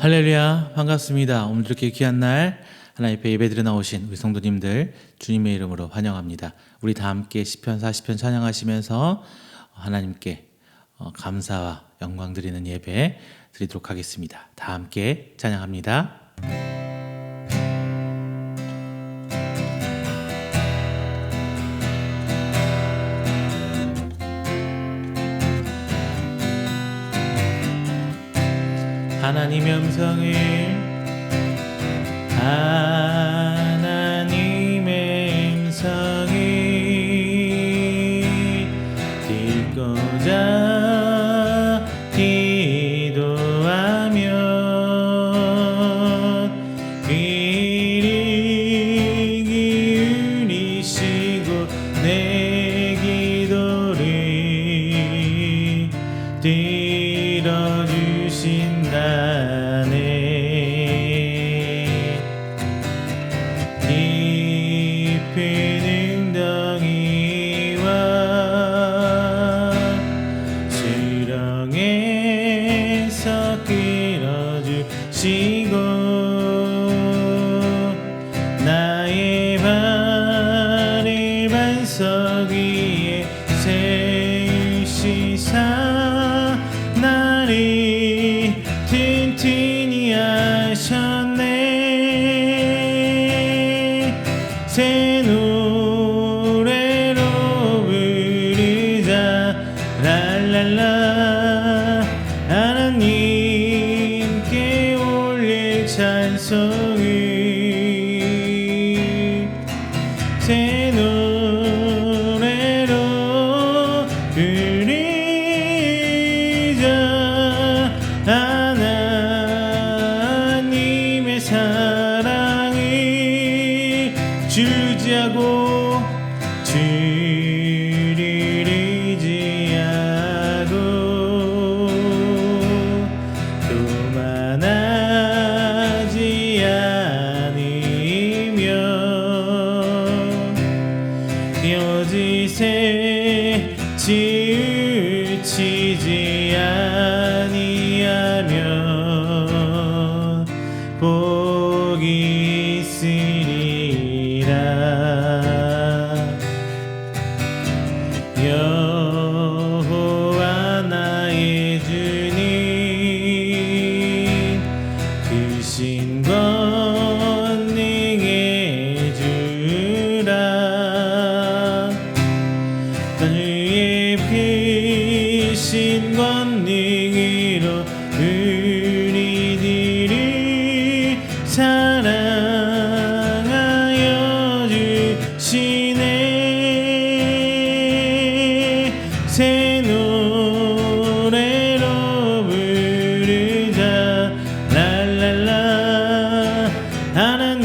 할렐루야, 반갑습니다. 오늘 이렇게 귀한 날 하나님 앞에 예배드려 나오신 우리 성도님들 주님의 이름으로 환영합니다. 우리 다 함께 시편 40편 찬양하시면서 하나님께 감사와 영광 드리는 예배 드리도록 하겠습니다. 다 함께 찬양합니다. 하나님의 음성을 듣고자 기도하면 귀를 기울이시고 내 기도를 들어주신다네. 깊은 웅덩이와 수렁에서 끌어주시고 나의 발을 반석 위에 세우시사 나를 튼튼히 하셨네. 새 노래로 부르자 랄랄라. 하나님께 올릴 찬송을 새 노래로 부르자. 하나님의 사랑을 주지하고 주를 의지하고 교만하지 않으며 거짓에 치우치지 아니하면 복이 있으리라. 여호와 나의 주님 크신 권능의 주라. 주의 크신 권능으로 우리들을 사랑하여 주시네. 새 노래로 부르자 랄랄라. 하나님께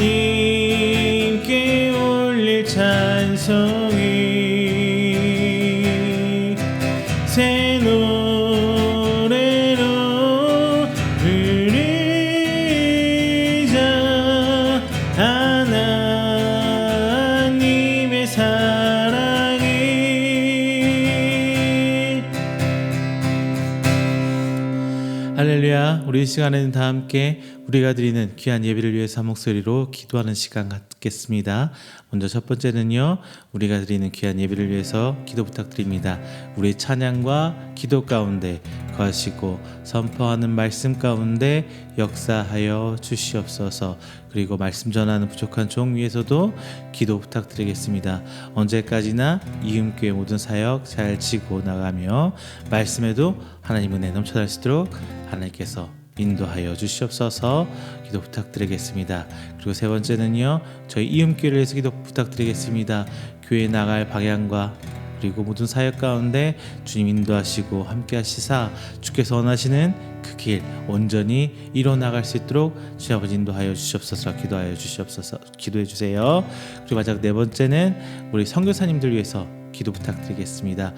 올릴 찬송을 새 노래로 부르자. 하나님의 사랑을. 할렐루야. 우리 이 시간에는 다 함께 우리가 드리는 귀한 예배를 위해서 한 목소리로 기도하는 시간 갖겠습니다. 먼저 첫 번째는요, 우리가 드리는 귀한 예배를 위해서 기도 부탁드립니다. 우리 찬양과 기도 가운데 거하시고 선포하는 말씀 가운데 역사하여 주시옵소서. 그리고 말씀 전하는 부족한 종 위에서도 기도 부탁드리겠습니다. 언제까지나 이음교회 모든 사역 잘 지고 나가며 말씀에도 하나님 은혜 넘쳐날 수 있도록 하나님께서 인도하여 주시옵소서. 기도 부탁드리겠습니다. 그리고 세 번째는요, 저희 이음교회를 위해서 기도 부탁드리겠습니다. 교회 나갈 방향과 그리고 모든 사역 가운데 주님 인도하시고 함께 하시사 주께서 원하시는 그 길 온전히 이뤄 나갈 수 있도록 주님 아버지 인도하여 주시옵소서. 기도하여 주시옵소서. 기도해 주세요. 그리고 마지막 네 번째는 우리 선교사님들 위해서 기도 부탁드리겠습니다.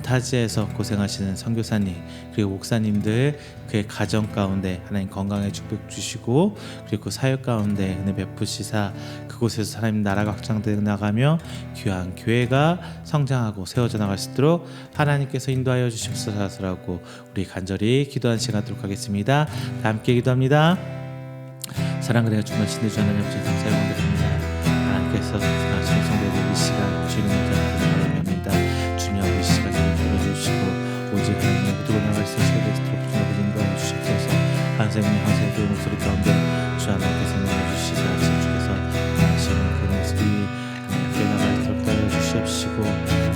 타지에서 고생하시는 선교사님 그리고 목사님들 그의 가정 가운데 하나님 건강에 축복 주시고 그리고 그 사역 가운데 은혜 베푸시사 그곳에서 하나님 나라가 확장되어 나가며 귀한 교회가 성장하고 세워져 나갈 수 있도록 하나님께서 인도하여 주시옵소서라고 우리 간절히 기도하는 시간 갖도록 하겠습니다. 다 함께 기도합니다. 사랑그레가 중간신대 주 하나님 아버지 감사의 원드립니다. 하나님께서 하시는 성도들 이 시간 주님의 자녀들을 바랍니다. 주님 아버지 이 시간 들어주시고 오직 하나님의 기도가 나갈 수 있게 되도록 주님 아버지 인도하여 주시옵소서. 한생명 한생의 목소리 가운데 주 하나님께서 나눠주시사 주께서 하시는 그 목소리 하나님께 나갈 수 있도록 주시옵시고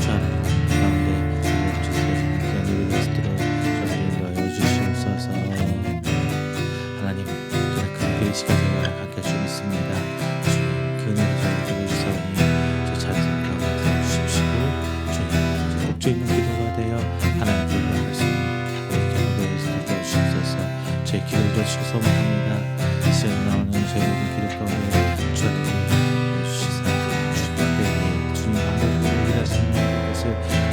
주 하나님 가운데 주께서 예배를 드리도록 저를 인도하여 주시옵소서. 하나님 이 시간 저와 함께 주 믿습니다. 주님 그 은혜를 저에게 주사오니 제 자리를 가운데 주십시고 주님 목적 있는 기도가 되어 하나님께 말씀을 기도를 주셔서 제 기도를 들어주시기 소망합니다. 이 시간 나오는 저희 모든 기도 가운데 주님께 주시사 주님 방법으로 일하시는 것을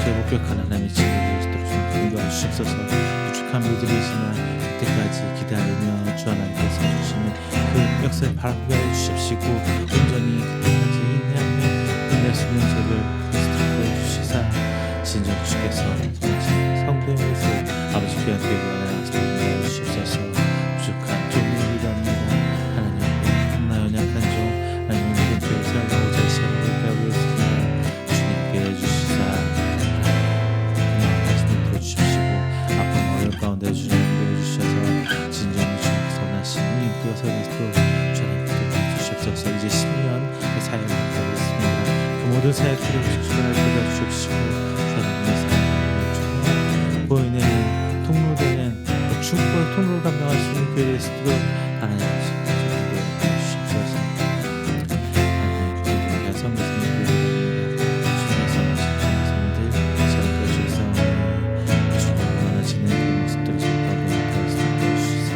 저희 목격하는 하나님의 진리를 주도록 주님 인도하여 주시옵소서. 부족한 믿음이지만 그때까지 기다리며 주 하나님께서 주시는 그 역사를 바라보게 해주십시고 온전히 그때까지 인내하며 인내할 수 있는 저를 그리스도로 주시사 진정 주께서 성도의 모습 아버지 귀한 교회를 하나님께서 인도하여 주시옵소서. 부족한 종을 기도합니다. 하나님 나 연약한 종 하나님 모든 교회를 살아가고자 시간을 기도하고 있습니다. 주님께 주시사 말씀을 들어주십시고 아픈 어려움 가운데 주님 주시옵소서. 이제 10년 그 사역을 하고 있습니다. 그 모든 사역들을 주시고 주시옵시고 주님의 사역을 보이는 통로되는 축복의 통로를 감당할 수 있는 교회를 쓰도록 하나님 주시옵소서. 하나님 성교사님 주님께서 성들 저희가 주사오니 주님 원하시는 그 모습들을 전파하고 주시사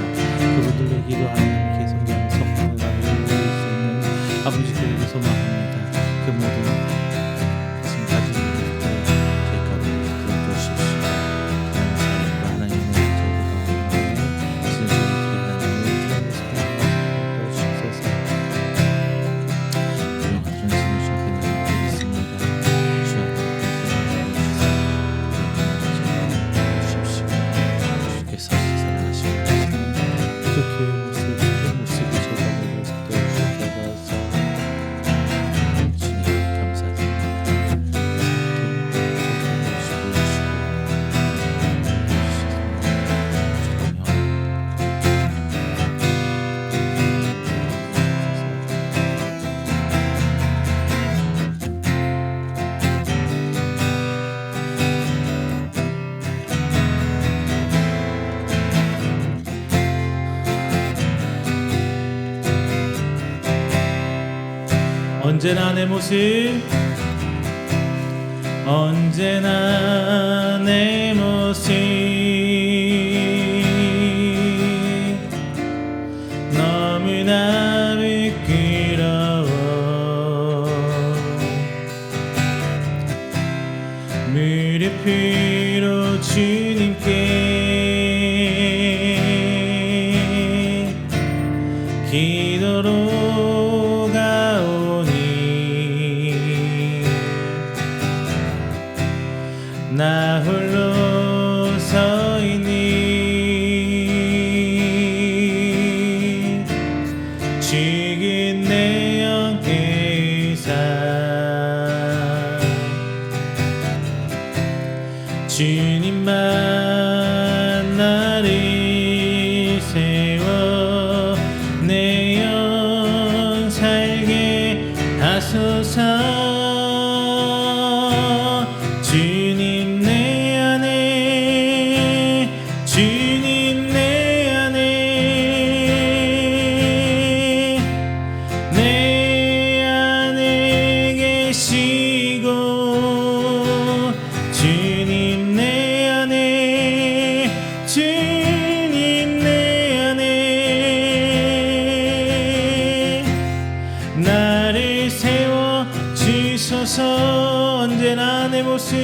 그분들의 기도하는 아버지께서 소망합니다. 그 모든 지금 가진 것들 저희 가운데 들어주십시오. 하나님의 저희 가운데 진정으로 하나님의 뜻을 주셔서 그런 진을 주옵소서. 있습니다. 주옵소서. 주께서 사랑하시고 이렇게 모습이 저희가 언제나 내 모습 언제나 내 모습 너무나 부끄러워 무릎으로 주님께 기도로 가오니 나 홀로 서 있니 죽은 내 영의 사 주님만 나를 세워 내 영 살게 하소서. 주님 내 안에 주님 내 안에 내 안에 계시고 주님 내 안에 주님 내 안에 나를 세워 주소서. 주소서. 언제나 내 모습,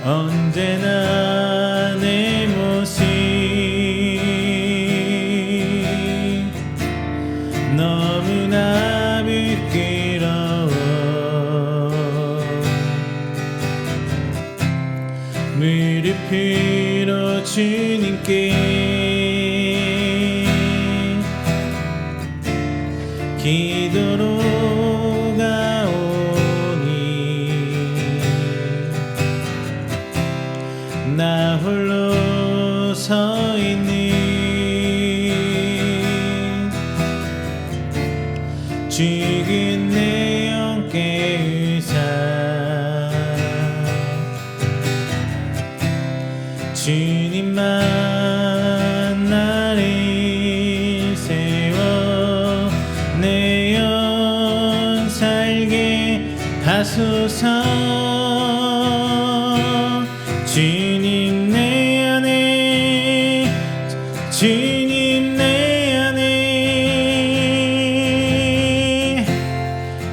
언제나 내 모습 너무나 부끄러워. 무릎으로 주님께 기도로 나 홀로 서 있는 죽은 내 영 깨우사 주님만 나를 세워 내 영 살게 하소서. 주님 내 안에, 주님 내 안에,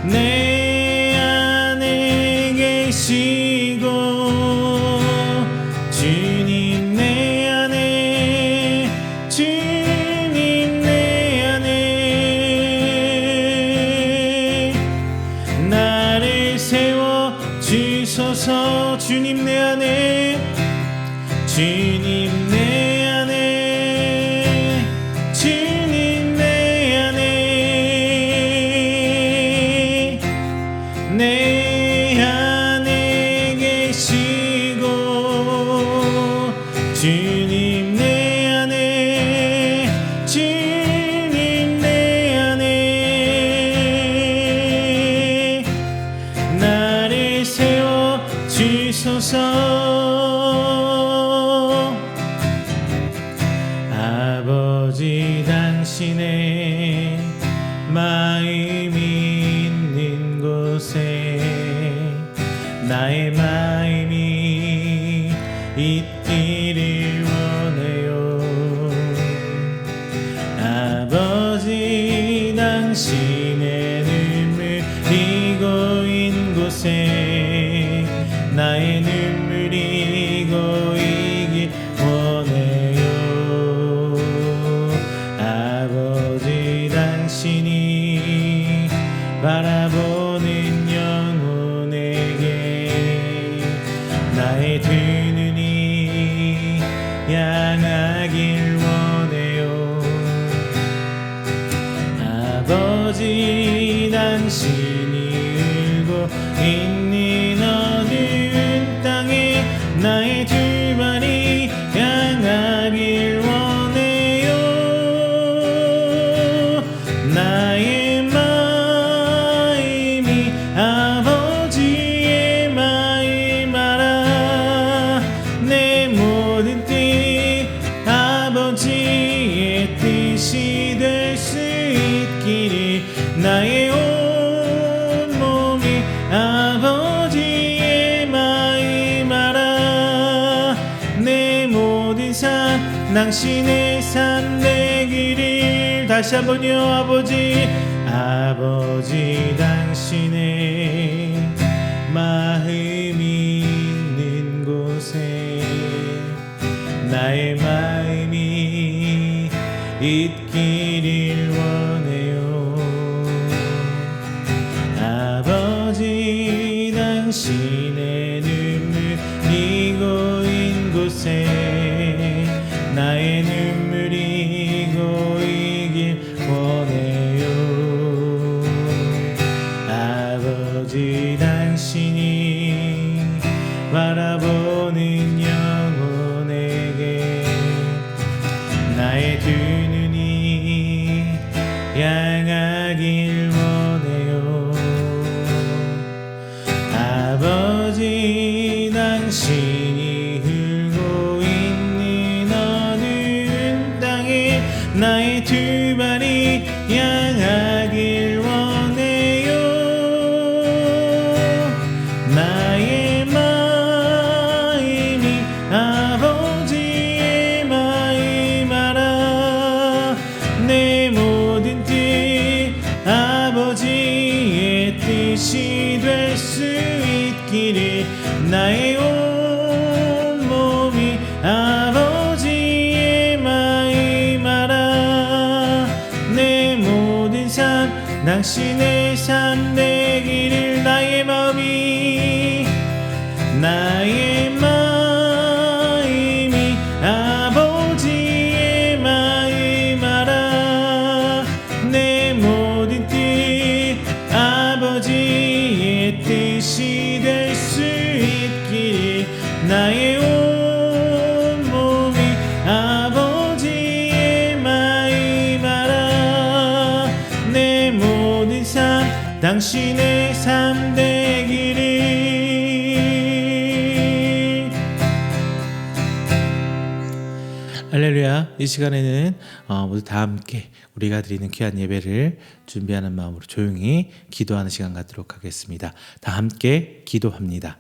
내 안에 계시고 주님 내 안에, 주님 내 안에 나를 세워 주소서. 주님 내 안에, 주님 내 안에, 주님 내 안에, 내 안에 계시고 주님 내 안에, 주님 내 안에 나를 세워 주소서. 아버지 당신의 마음이 있는 곳에 나의 마음이 있기를 원해요. 아버지 당신의 눈물 고인 곳에 나의 눈물이 고이길 원해요. 아버지 당신이 바라보는 영혼에게 나의 두 눈이 향하길 원해요. 아버지 당신이 울고 있는 어두운 땅에 나의 두 발이 향하길 원해요. 나의 마음이 아버지의 마음 알아. 내 모든 뜻 아버지의 뜻이 될 수 있기를 나의 온 몸이 아버지의 마음 알아. 내 모든 삶 당신의 삶 되기를. 다시 한번요. 아버지, 아버지 당신의 마음이 있는 곳에 나의 마음이 있기를 원해요. 아버지 당신의 눈물이 고인 곳에 나의 눈물이 고이길 원해요. 아버지 당신이 바라보는 영혼에게 나의 두 눈이 향하길 원해요. 아버지 당신이 흘고 뜻이 될 수 있기를 나의 온 몸이 아버지의 마음 알아 내 모든 삶 당신의 삶 되기를 나의 마음이 아버지의 마음 알아 내 모든 뜻 아버지의 뜻이 될 수 있기를 나의 온 몸이 아버지의 마음 알아 내 모든 삶 당신의 삶 되기를. 할렐루야. 이 시간에는 모두 다 함께 우리가 드리는 귀한 예배를 준비하는 마음으로 조용히 기도하는 시간 갖도록 하겠습니다. 다 함께 기도합니다.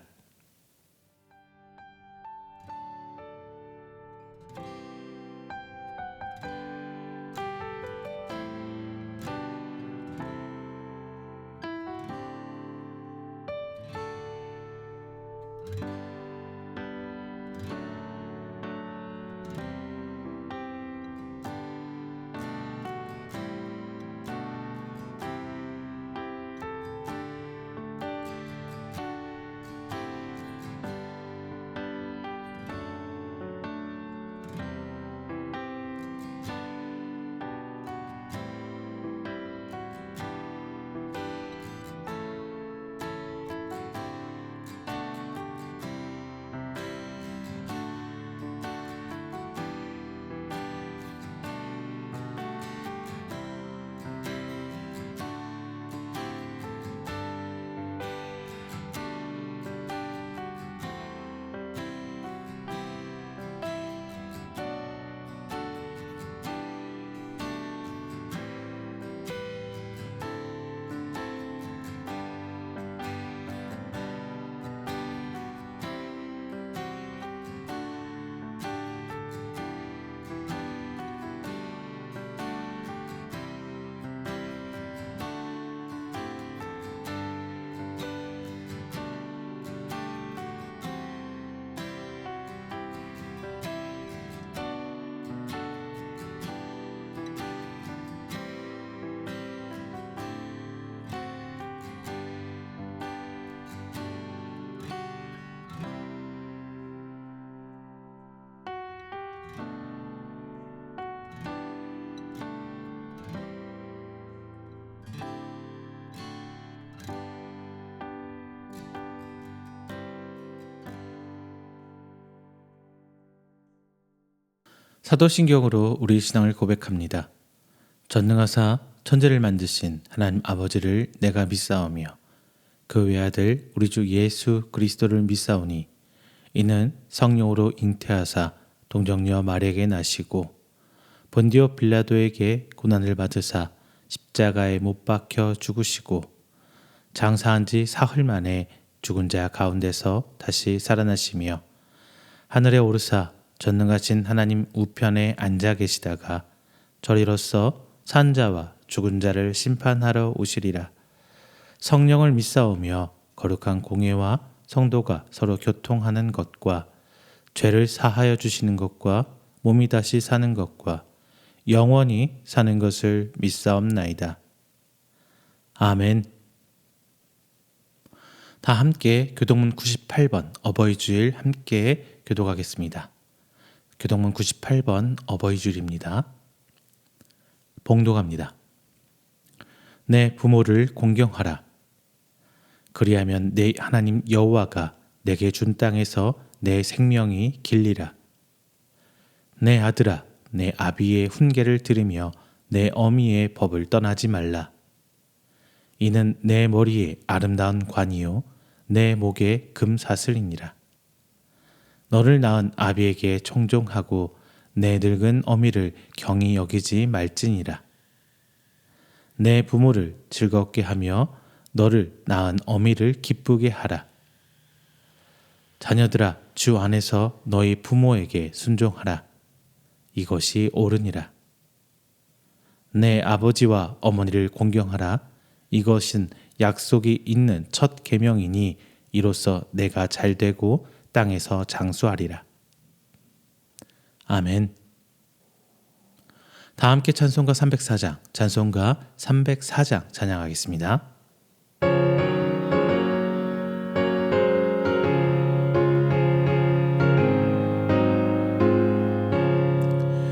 사도신경으로 우리 신앙을 고백합니다. 전능하사 천지를 만드신 하나님 아버지를 내가 믿사오며 그 외아들 우리 주 예수 그리스도를 믿사오니 이는 성령으로 잉태하사 동정녀 마리아에게 나시고 본디오 빌라도에게 고난을 받으사 십자가에 못 박혀 죽으시고 장사한 지 사흘 만에 죽은 자 가운데서 다시 살아나시며 하늘에 오르사 전능하신 하나님 우편에 앉아 계시다가 저리로서 산 자와 죽은 자를 심판하러 오시리라. 성령을 믿사오며 거룩한 공예와 성도가 서로 교통하는 것과 죄를 사하여 주시는 것과 몸이 다시 사는 것과 영원히 사는 것을 믿사옵나이다. 아멘. 다 함께 교동문 98번 어버이 주일 함께 교독하겠습니다. 교동문 98번 어버이 주일입니다. 봉독합니다. 내 부모를 공경하라. 그리하면 내 하나님 여호와가 내게 준 땅에서 내 생명이 길리라. 내 아들아, 내 아비의 훈계를 들으며 내 어미의 법을 떠나지 말라. 이는 내 머리에 아름다운 관이요 내 목에 금사슬이니라. 너를 낳은 아비에게 청종하고 내 늙은 어미를 경히 여기지 말지니라. 내 부모를 즐겁게 하며 너를 낳은 어미를 기쁘게 하라. 자녀들아, 주 안에서 너희 부모에게 순종하라. 이것이 옳으니라. 내 아버지와 어머니를 공경하라. 이것은 약속이 있는 첫 계명이니 이로써 내가 잘되고 땅에서 장수하리라. 아멘. 다 함께 찬송가 304장, 찬송가 304장 찬양하겠습니다.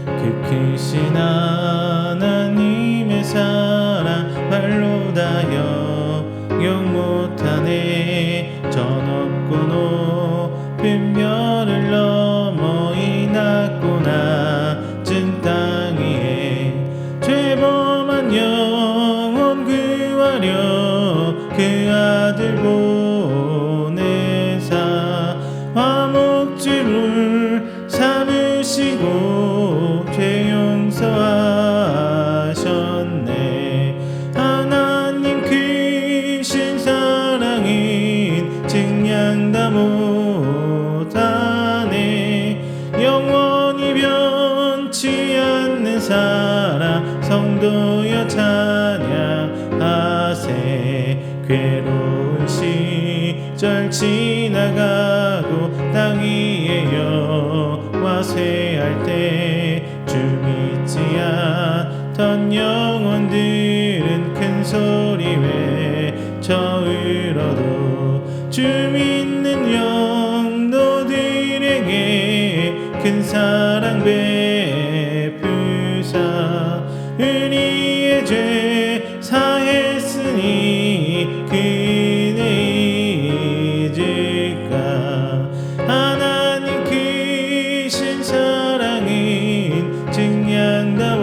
그 크신 하나님의 사랑 말로 다여 용 못하네. 전 없고 높은 별을 넘어 이 낮고 낮은 땅 위에 죄범한 영혼 구하려 그 아들 보내사 화목제물 삼으시고 죄 용서하셨네. 하나님 크신 사랑인 증량다 못하네. 영원히 변치 않는 사랑 성도여 찬양하세. 괴로운 시절 지나가고 땅 위에 여호와 쇠할 때 주 믿지 않던 영혼들은 큰 소리 외쳐 울어도 주 믿는 영도들에게 큰 사랑 베푸사 우리의 죄 사했으니 그네 잊을까. 하나님 크신 사랑은 증량다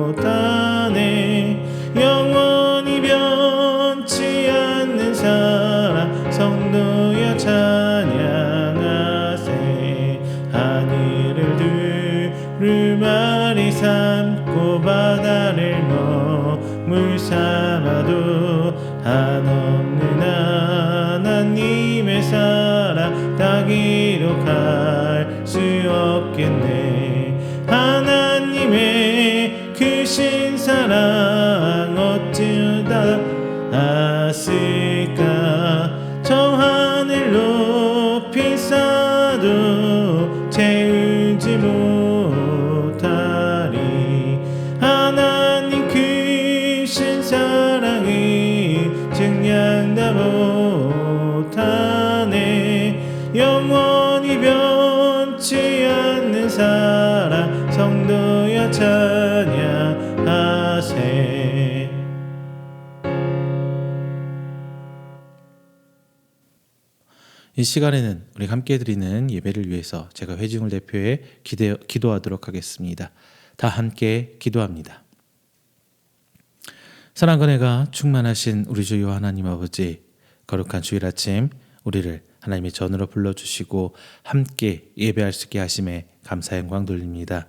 못하네. 영원히 변치 않는 사랑 성도여 찬양하세. 하늘을 두루마리 삼고 바다를 물 삼아도 한없는 하나님의 사랑 다 기록할 수 없겠네. 하나님의 크신 사랑 어찌다 아실까. 저 하늘 높이 쌓아도 채우지 못하리. 하나님 크신 사랑이 증량다 못하네. 영원히 변치 않는 사랑 성도여 찬양하세. 이 시간에는 우리 함께 드리는 예배를 위해서 제가 회중을 대표해 기도하도록 하겠습니다. 다 함께 기도합니다. 사랑과 은혜가 충만하신 우리 주 하나님 아버지, 거룩한 주일 아침 우리를 하나님의 전으로 불러주시고 함께 예배할 수 있게 하심에 감사 영광 돌립니다.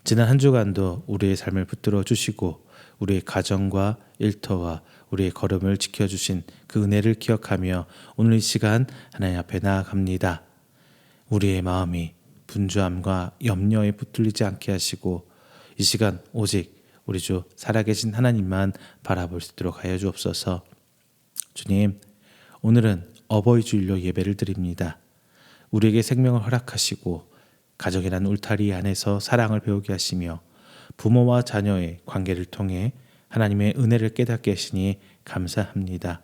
지난 한 주간도 우리의 삶을 붙들어 주시고 우리의 가정과 일터와 우리의 걸음을 지켜주신 그 은혜를 기억하며 오늘 이 시간 하나님 앞에 나아갑니다. 우리의 마음이 분주함과 염려에 붙들리지 않게 하시고 이 시간 오직 우리 주 살아계신 하나님만 바라볼 수 있도록 하여 주옵소서. 주님, 오늘은 어버이 주일로 예배를 드립니다. 우리에게 생명을 허락하시고 가정이라는 울타리 안에서 사랑을 배우게 하시며 부모와 자녀의 관계를 통해 하나님의 은혜를 깨닫게 하시니 감사합니다.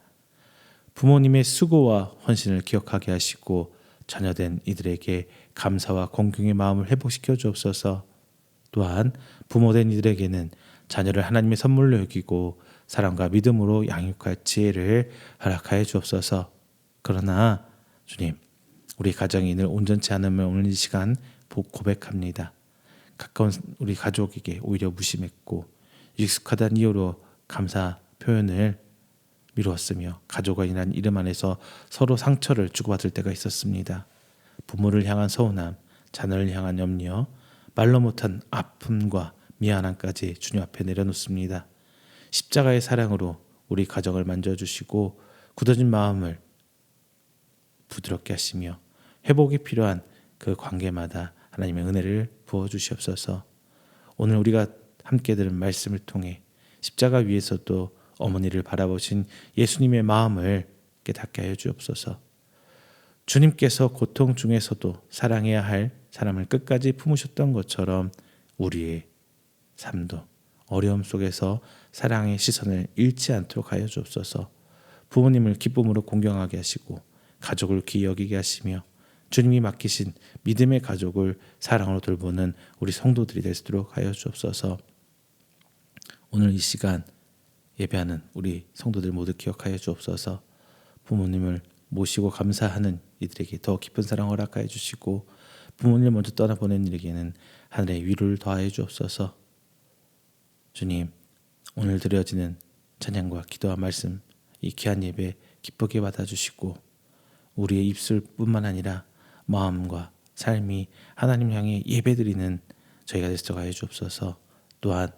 부모님의 수고와 헌신을 기억하게 하시고 자녀된 이들에게 감사와 공경의 마음을 회복시켜 주옵소서. 또한 부모된 이들에게는 자녀를 하나님의 선물로 여기고 사랑과 믿음으로 양육할 지혜를 허락하여 주옵소서. 그러나 주님, 우리 가정이 늘 온전치 않으면 오늘 이 시간 고백합니다. 가까운 우리 가족에게 오히려 무심했고 익숙하다는 이유로 감사 표현을 미루었으며 가족과 인한 이름 안에서 서로 상처를 주고받을 때가 있었습니다. 부모를 향한 서운함, 자녀를 향한 염려, 말로 못한 아픔과 미안함까지 주님 앞에 내려놓습니다. 십자가의 사랑으로 우리 가정을 만져주시고 굳어진 마음을 부드럽게 하시며 회복이 필요한 그 관계마다 하나님의 은혜를 부어주시옵소서. 오늘 우리가 함께 들은 말씀을 통해 십자가 위에서도 어머니를 바라보신 예수님의 마음을 깨닫게 하여 주옵소서. 주님께서 고통 중에서도 사랑해야 할 사람을 끝까지 품으셨던 것처럼 우리의 삶도 어려움 속에서 사랑의 시선을 잃지 않도록 하여 주옵소서. 부모님을 기쁨으로 공경하게 하시고 가족을 귀히 여기게 하시며 주님이 맡기신 믿음의 가족을 사랑으로 돌보는 우리 성도들이 될 수 있도록 하여 주옵소서. 오늘 이 시간 예배하는 우리 성도들 모두 기억하여 주옵소서. 부모님을 모시고 감사하는 이들에게 더 깊은 사랑 허락하여 주시고 부모님을 먼저 떠나보낸 이에게는 하늘의 위로를 더하여 주옵소서. 주님, 오늘 드려지는 찬양과 기도와 말씀, 이 귀한 예배 기쁘게 받아주시고 우리의 입술뿐만 아니라 마음과 삶이 하나님 향해 예배드리는 저희가 되시도록 하여 주옵소서. 또한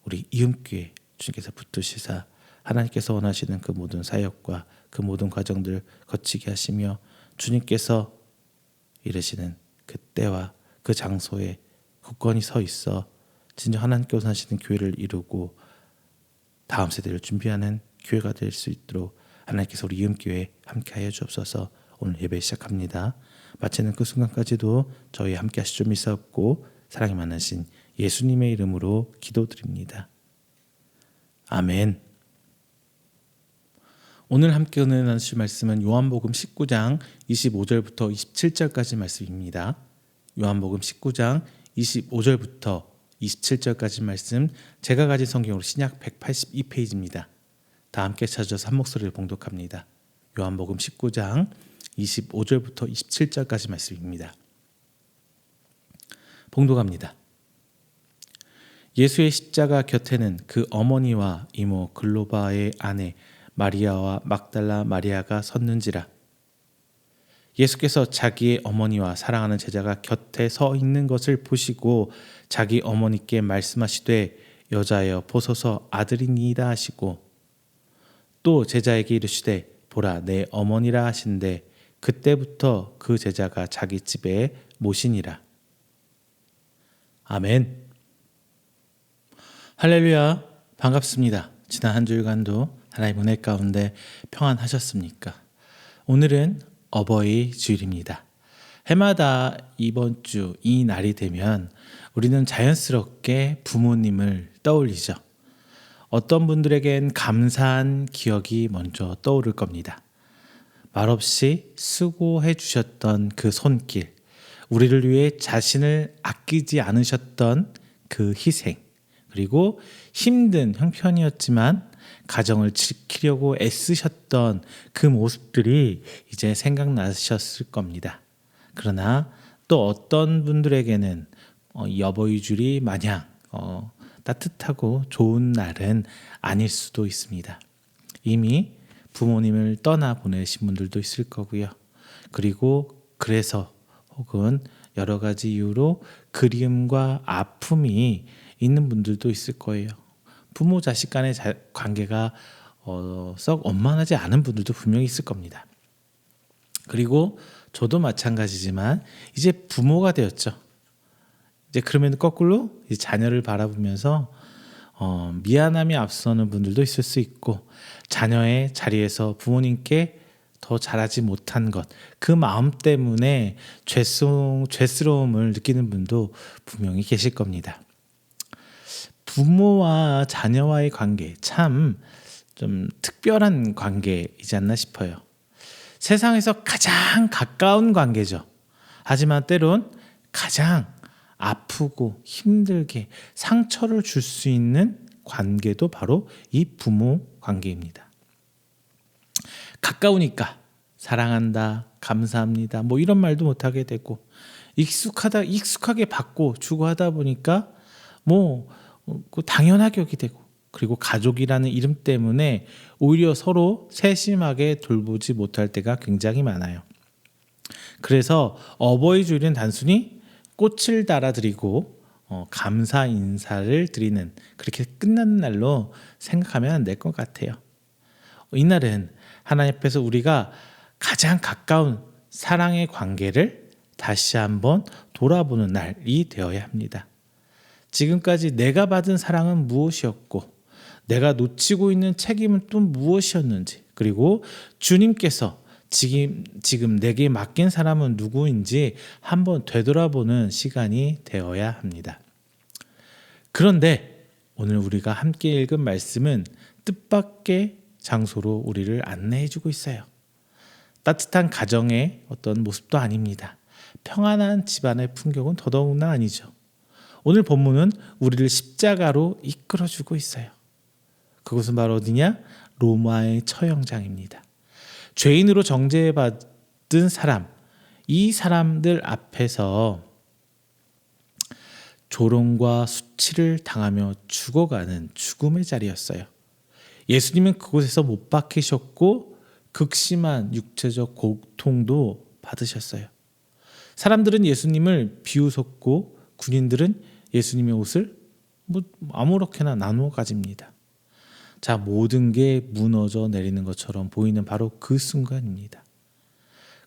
우리 이음교회 주님께서 붙드시사 하나님께서 원하시는 그 모든 사역과 그 모든 과정들 거치게 하시며 주님께서 이르시는 그 때와 그 장소에 굳건히 서 있어 진정 하나님께서 원하시는 교회를 이루고 다음 세대를 준비하는 교회가 될 수 있도록 하나님께서 우리 이음교회 함께하여 주옵소서. 오늘 예배 시작합니다. 마치는 그 순간까지도 저희 함께 하시죠 믿사옵고 사랑이 많으신 예수님의 이름으로 기도드립니다. 아멘. 오늘 함께 은혜 나누실 말씀은 요한복음 19장 25절부터 27절까지 말씀입니다. 요한복음 19장 25절부터 27절까지 말씀, 제가 가진 성경으로 신약 182페이지입니다. 다 함께 찾아서 한 목소리를 봉독합니다. 요한복음 19장 25절부터 27절까지 말씀입니다. 봉독합니다. 예수의 십자가 곁에는 그 어머니와 이모 글로바의 아내 마리아와 막달라 마리아가 섰는지라. 예수께서 자기의 어머니와 사랑하는 제자가 곁에 서 있는 것을 보시고 자기 어머니께 말씀하시되 여자여 보소서 아들이니이다 하시고 또 제자에게 이르시되 보라 내 어머니라 하신대 그때부터 그 제자가 자기 집에 모시니라. 아멘. 할렐루야. 반갑습니다. 지난 한 주일간도 하나님 은혜 가운데 평안하셨습니까? 오늘은 어버이 주일입니다. 해마다 이번 주 이 날이 되면 우리는 자연스럽게 부모님을 떠올리죠. 어떤 분들에겐 감사한 기억이 먼저 떠오를 겁니다. 말없이 수고해 주셨던 그 손길, 우리를 위해 자신을 아끼지 않으셨던 그 희생, 그리고 힘든 형편이었지만 가정을 지키려고 애쓰셨던 그 모습들이 이제 생각나셨을 겁니다. 그러나 또 어떤 분들에게는 이 어버이 주일이 마냥 따뜻하고 좋은 날은 아닐 수도 있습니다. 이미 부모님을 떠나보내신 분들도 있을 거고요. 그리고 그래서 혹은 여러 가지 이유로 그리움과 아픔이 있는 분들도 있을 거예요. 부모 자식 간의 관계가 썩 원만하지 않은 분들도 분명히 있을 겁니다. 그리고 저도 마찬가지지만 이제 부모가 되었죠. 이제 그러면 거꾸로 이제 자녀를 바라보면서 미안함이 앞서는 분들도 있을 수 있고 자녀의 자리에서 부모님께 더 잘하지 못한 것, 그 마음 때문에 죄스러움을 느끼는 분도 분명히 계실 겁니다. 부모와 자녀와의 관계 참 좀 특별한 관계이지 않나 싶어요. 세상에서 가장 가까운 관계죠. 하지만 때론 가장 아프고 힘들게 상처를 줄 수 있는 관계도 바로 이 부모 관계입니다. 가까우니까 사랑한다, 감사합니다, 뭐 이런 말도 못하게 되고 익숙하게 받고 주고 하다 보니까 당연하게 여기 되고 그리고 가족이라는 이름 때문에 오히려 서로 세심하게 돌보지 못할 때가 굉장히 많아요. 그래서 어버이 주일은 단순히 꽃을 달아드리고 감사 인사를 드리는 그렇게 끝나는 날로 생각하면 안 될 것 같아요. 이날은 하나님 앞에서 우리가 가장 가까운 사랑의 관계를 다시 한번 돌아보는 날이 되어야 합니다. 지금까지 내가 받은 사랑은 무엇이었고 내가 놓치고 있는 책임은 또 무엇이었는지, 그리고 주님께서 지금 내게 맡긴 사람은 누구인지 한번 되돌아보는 시간이 되어야 합니다. 그런데 오늘 우리가 함께 읽은 말씀은 뜻밖의 장소로 우리를 안내해주고 있어요. 따뜻한 가정의 어떤 모습도 아닙니다. 평안한 집안의 풍경은 더더욱나 아니죠. 오늘 본문은 우리를 십자가로 이끌어주고 있어요. 그곳은 바로 어디냐? 로마의 처형장입니다. 죄인으로 정죄받은 사람, 이 사람들 앞에서 조롱과 수치를 당하며 죽어가는 죽음의 자리였어요. 예수님은 그곳에서 못 박히셨고 극심한 육체적 고통도 받으셨어요. 사람들은 예수님을 비웃었고 군인들은 예수님의 옷을 아무렇게나 나누어 가집니다. 자, 모든 게 무너져 내리는 것처럼 보이는 바로 그 순간입니다.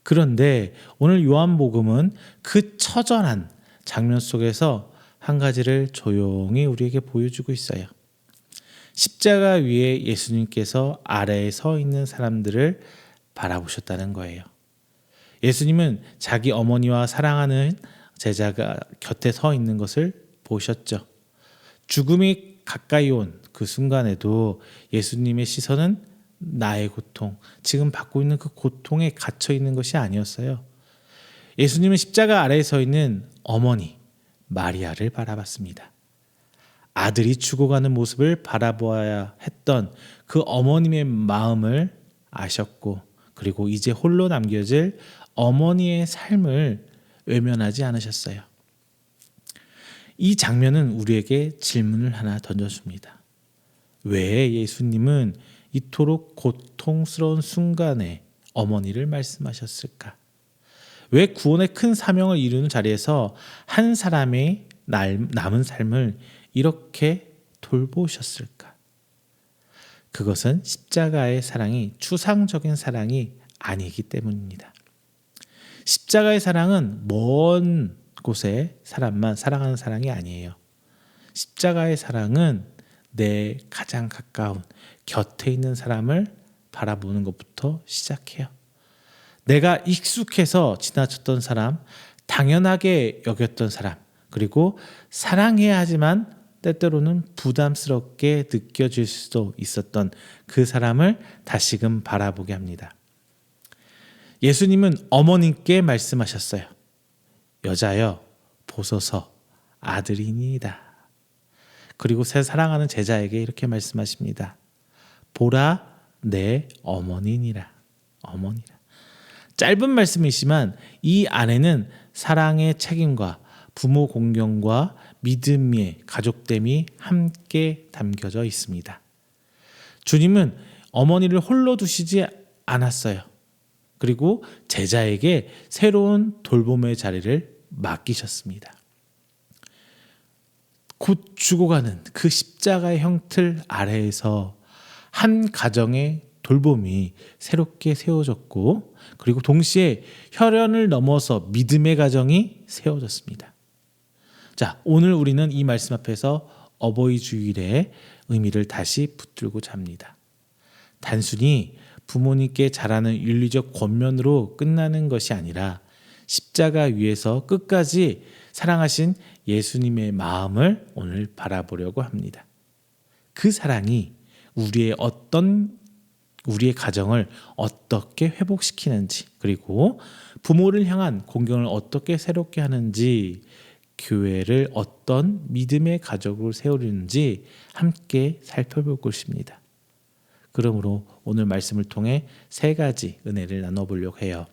그런데 오늘 요한복음은 그 처절한 장면 속에서 한 가지를 조용히 우리에게 보여주고 있어요. 십자가 위에 예수님께서 아래에 서 있는 사람들을 바라보셨다는 거예요. 예수님은 자기 어머니와 사랑하는 제자가 곁에 서 있는 것을 보셨죠. 죽음이 가까이 온 그 순간에도 예수님의 시선은 나의 고통, 지금 받고 있는 그 고통에 갇혀 있는 것이 아니었어요. 예수님은 십자가 아래에 서 있는 어머니 마리아를 바라봤습니다. 아들이 죽어가는 모습을 바라보아야 했던 그 어머님의 마음을 아셨고, 그리고 이제 홀로 남겨질 어머니의 삶을 외면하지 않으셨어요. 이 장면은 우리에게 질문을 하나 던져줍니다. 왜 예수님은 이토록 고통스러운 순간에 어머니를 말씀하셨을까? 왜 구원의 큰 사명을 이루는 자리에서 한 사람의 남은 삶을 이렇게 돌보셨을까? 그것은 십자가의 사랑이 추상적인 사랑이 아니기 때문입니다. 십자가의 사랑은 먼 곳의 사람만 사랑하는 사랑이 아니에요. 십자가의 사랑은 내 가장 가까운 곁에 있는 사람을 바라보는 것부터 시작해요. 내가 익숙해서 지나쳤던 사람, 당연하게 여겼던 사람, 그리고 사랑해야 하지만 때때로는 부담스럽게 느껴질 수도 있었던 그 사람을 다시금 바라보게 합니다. 예수님은 어머님께 말씀하셨어요. 여자여, 보소서 아들이니이다. 그리고 새 사랑하는 제자에게 이렇게 말씀하십니다. 보라 내 어머니니라. 어머니라. 짧은 말씀이지만 이 안에는 사랑의 책임과 부모 공경과 믿음의 가족됨이 함께 담겨져 있습니다. 주님은 어머니를 홀로 두시지 않았어요. 그리고 제자에게 새로운 돌봄의 자리를 맡기셨습니다. 곧 죽어가는 그 십자가의 형틀 아래에서 한 가정의 돌봄이 새롭게 세워졌고, 그리고 동시에 혈연을 넘어서 믿음의 가정이 세워졌습니다. 자, 오늘 우리는 이 말씀 앞에서 어버이 주일의 의미를 다시 붙들고자 합니다. 단순히 부모님께 잘하는 윤리적 권면으로 끝나는 것이 아니라 십자가 위에서 끝까지 사랑하신 예수님의 마음을 오늘 바라보려고 합니다. 그 사랑이 우리의 가정을 어떻게 회복시키는지, 그리고 부모를 향한 공경을 어떻게 새롭게 하는지, 교회를 어떤 믿음의 가족으로 세우는지 함께 살펴볼 것입니다. 그러므로 오늘 말씀을 통해 세 가지 은혜를 나눠보려고 해요.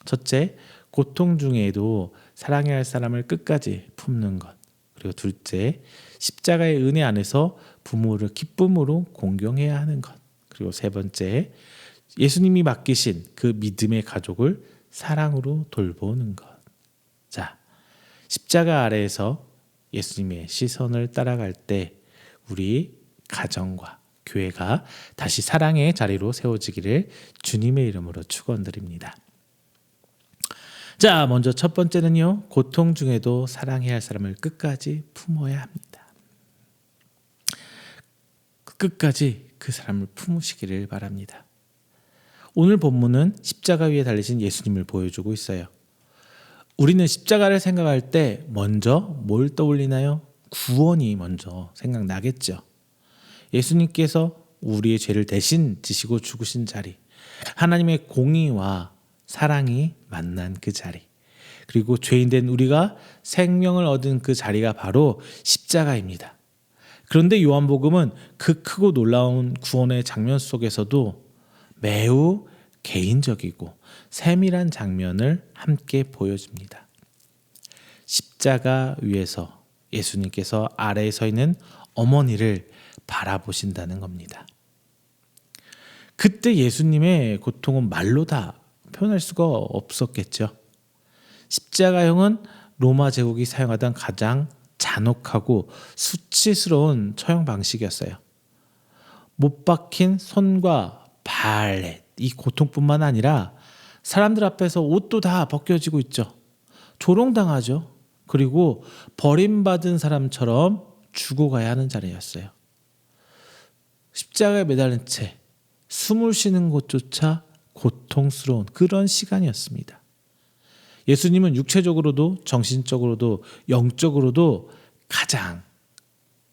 첫째, 고통 중에도 사랑해야 할 사람을 끝까지 품는 것. 그리고 둘째, 십자가의 은혜 안에서 부모를 기쁨으로 공경해야 하는 것. 그리고 세 번째, 예수님이 맡기신 그 믿음의 가족을 사랑으로 돌보는 것. 자, 십자가 아래에서 예수님의 시선을 따라갈 때 우리 가정과 교회가 다시 사랑의 자리로 세워지기를 주님의 이름으로 축원드립니다. 자, 먼저 첫 번째는요, 고통 중에도 사랑해야 할 사람을 끝까지 품어야 합니다. 끝까지 그 사람을 품으시기를 바랍니다. 오늘 본문은 십자가 위에 달리신 예수님을 보여주고 있어요. 우리는 십자가를 생각할 때 먼저 뭘 떠올리나요? 구원이 먼저 생각나겠죠. 예수님께서 우리의 죄를 대신 지시고 죽으신 자리, 하나님의 공의와 사랑이 만난 그 자리, 그리고 죄인된 우리가 생명을 얻은 그 자리가 바로 십자가입니다. 그런데 요한복음은 그 크고 놀라운 구원의 장면 속에서도 매우 개인적이고 세밀한 장면을 함께 보여줍니다. 십자가 위에서 예수님께서 아래에 서 있는 어머니를 바라보신다는 겁니다. 그때 예수님의 고통은 말로 다 표현할 수가 없었겠죠. 십자가형은 로마 제국이 사용하던 가장 잔혹하고 수치스러운 처형 방식이었어요. 못 박힌 손과 발, 이 고통뿐만 아니라 사람들 앞에서 옷도 다 벗겨지고 있죠. 조롱당하죠. 그리고 버림받은 사람처럼 죽어가야 하는 자리였어요. 십자가에 매달린 채 숨을 쉬는 것조차 고통스러운 그런 시간이었습니다. 예수님은 육체적으로도 정신적으로도 영적으로도 가장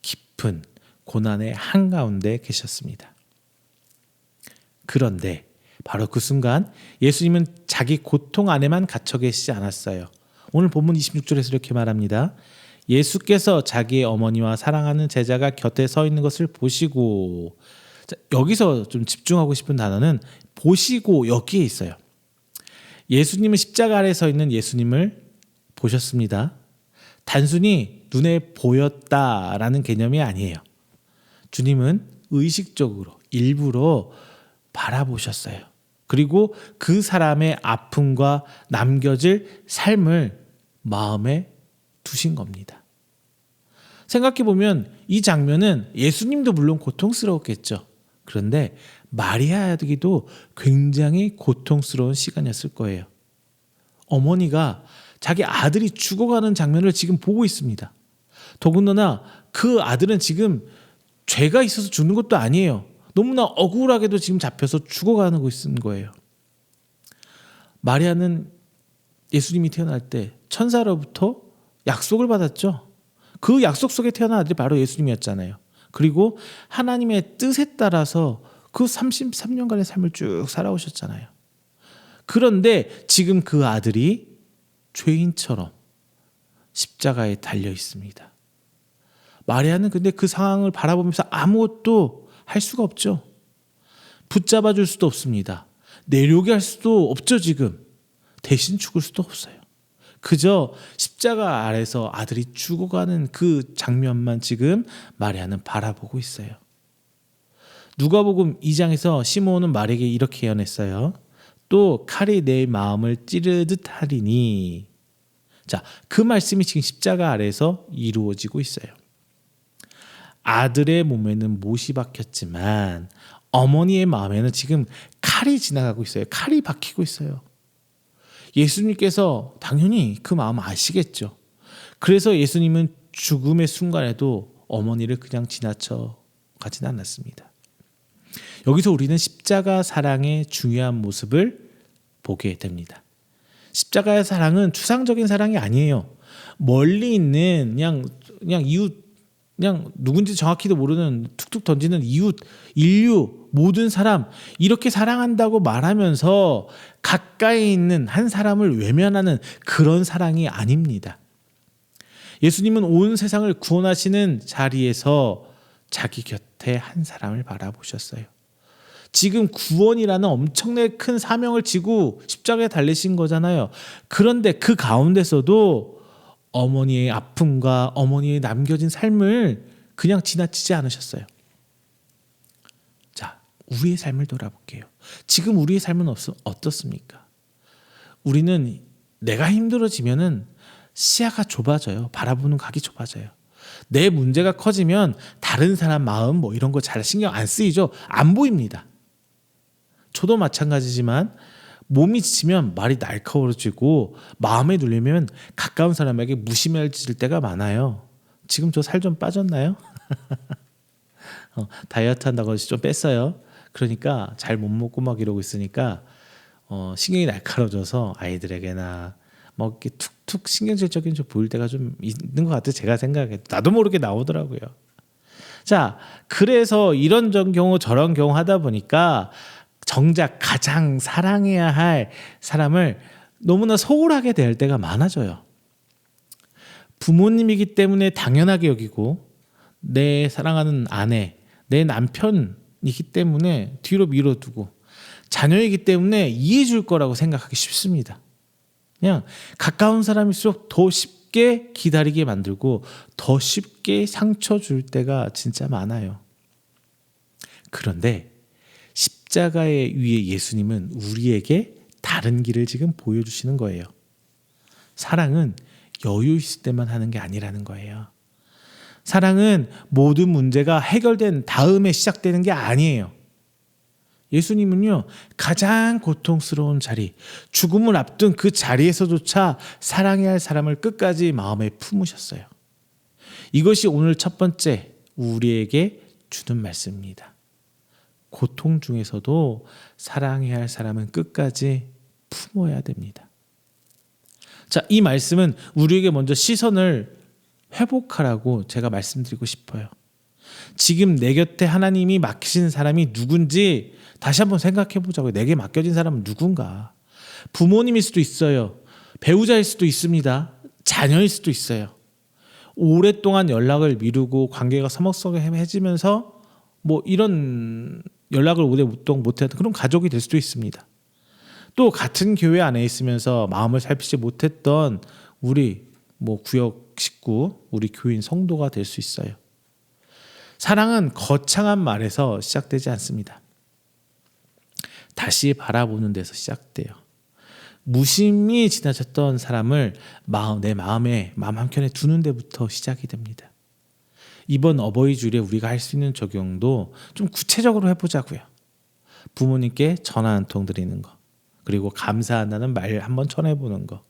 깊은 고난의 한가운데 계셨습니다. 그런데 바로 그 순간 예수님은 자기 고통 안에만 갇혀 계시지 않았어요. 오늘 본문 26절에서 이렇게 말합니다. 예수께서 자기의 어머니와 사랑하는 제자가 곁에 서 있는 것을 보시고, 자, 여기서 좀 집중하고 싶은 단어는 보시고 여기에 있어요. 예수님은 십자가 아래 서 있는 예수님을 보셨습니다. 단순히 눈에 보였다라는 개념이 아니에요. 주님은 의식적으로 일부러 바라보셨어요. 그리고 그 사람의 아픔과 남겨질 삶을 마음에 두신 겁니다. 생각해보면 이 장면은 예수님도 물론 고통스러웠겠죠. 그런데 마리아에게도 굉장히 고통스러운 시간이었을 거예요. 어머니가 자기 아들이 죽어가는 장면을 지금 보고 있습니다. 더군다나 그 아들은 지금 죄가 있어서 죽는 것도 아니에요. 너무나 억울하게도 지금 잡혀서 죽어가는 거예요. 마리아는 예수님이 태어날 때 천사로부터 약속을 받았죠. 그 약속 속에 태어난 아들이 바로 예수님이었잖아요. 그리고 하나님의 뜻에 따라서 그 33년간의 삶을 쭉 살아오셨잖아요. 그런데 지금 그 아들이 죄인처럼 십자가에 달려 있습니다. 마리아는 근데 그 상황을 바라보면서 아무것도 할 수가 없죠. 붙잡아 줄 수도 없습니다. 내려오게 할 수도 없죠. 지금 대신 죽을 수도 없어요. 그저 십자가 아래서 아들이 죽어가는 그 장면만 지금 마리아는 바라보고 있어요. 누가복음 2장에서 시므온은 마리아에게 이렇게 예언했어요. 또 칼이 내 마음을 찌르듯 하리니. 자, 그 말씀이 지금 십자가 아래에서 이루어지고 있어요. 아들의 몸에는 못이 박혔지만 어머니의 마음에는 지금 칼이 지나가고 있어요. 칼이 박히고 있어요. 예수님께서 당연히 그 마음 아시겠죠. 그래서 예수님은 죽음의 순간에도 어머니를 그냥 지나쳐 가진 않았습니다. 여기서 우리는 십자가 사랑의 중요한 모습을 보게 됩니다. 십자가의 사랑은 추상적인 사랑이 아니에요. 멀리 있는 그냥 이웃, 그냥 누군지 정확히도 모르는 툭툭 던지는 이웃, 인류, 모든 사람 이렇게 사랑한다고 말하면서 가까이 있는 한 사람을 외면하는 그런 사랑이 아닙니다. 예수님은 온 세상을 구원하시는 자리에서 자기 곁에 한 사람을 바라보셨어요. 지금 구원이라는 엄청나게 큰 사명을 지고 십자가에 달리신 거잖아요. 그런데 그 가운데서도 어머니의 아픔과 어머니의 남겨진 삶을 그냥 지나치지 않으셨어요. 자, 우리의 삶을 돌아볼게요. 지금 우리의 삶은 어떻습니까? 우리는 내가 힘들어지면은 시야가 좁아져요. 바라보는 각이 좁아져요. 내 문제가 커지면 다른 사람 마음 뭐 이런 거 잘 신경 안 쓰이죠. 안 보입니다. 저도 마찬가지지만 몸이 지치면 말이 날카로워지고 마음에 눌리면 가까운 사람에게 무심해질 때가 많아요. 지금 저 살 좀 빠졌나요? 다이어트 한다고 좀 뺐어요. 그러니까 잘 못 먹고 막 이러고 있으니까 신경이 날카로워져서 아이들에게나 뭐 이렇게 툭툭 신경질적인 좀 보일 때가 좀 있는 것 같아. 제가 생각해. 나도 모르게 나오더라고요. 자, 그래서 이런 경우 저런 경우 하다 보니까 정작 가장 사랑해야 할 사람을 너무나 소홀하게 대할 때가 많아져요. 부모님이기 때문에 당연하게 여기고 내 사랑하는 아내, 내 남편이기 때문에 뒤로 밀어두고 자녀이기 때문에 이해해 줄 거라고 생각하기 쉽습니다. 그냥 가까운 사람일수록 더 쉽게 기다리게 만들고 더 쉽게 상처 줄 때가 진짜 많아요. 그런데 십자가의 위에 예수님은 우리에게 다른 길을 지금 보여주시는 거예요. 사랑은 여유 있을 때만 하는 게 아니라는 거예요. 사랑은 모든 문제가 해결된 다음에 시작되는 게 아니에요. 예수님은요, 가장 고통스러운 자리, 죽음을 앞둔 그 자리에서조차 사랑해야 할 사람을 끝까지 마음에 품으셨어요. 이것이 오늘 첫 번째 우리에게 주는 말씀입니다. 고통 중에서도 사랑해야 할 사람은 끝까지 품어야 됩니다. 자, 이 말씀은 우리에게 먼저 시선을 회복하라고 제가 말씀드리고 싶어요. 지금 내 곁에 하나님이 맡기신 사람이 누군지 다시 한번 생각해 보자고요. 내게 맡겨진 사람은 누군가? 부모님일 수도 있어요. 배우자일 수도 있습니다. 자녀일 수도 있어요. 오랫동안 연락을 미루고 관계가 서먹서먹해지면서 뭐 이런 연락을 오랫동안 못했던 그런 가족이 될 수도 있습니다. 또 같은 교회 안에 있으면서 마음을 살피지 못했던 우리 뭐 구역 식구, 우리 교인 성도가 될 수 있어요. 사랑은 거창한 말에서 시작되지 않습니다. 다시 바라보는 데서 시작돼요. 무심히 지나쳤던 사람을 내 마음 한켠에 두는 데부터 시작이 됩니다. 이번 어버이 주일에 우리가 할 수 있는 적용도 좀 구체적으로 해보자고요. 부모님께 전화 한 통 드리는 거, 그리고 감사한다는 말 한번 전해보는 거,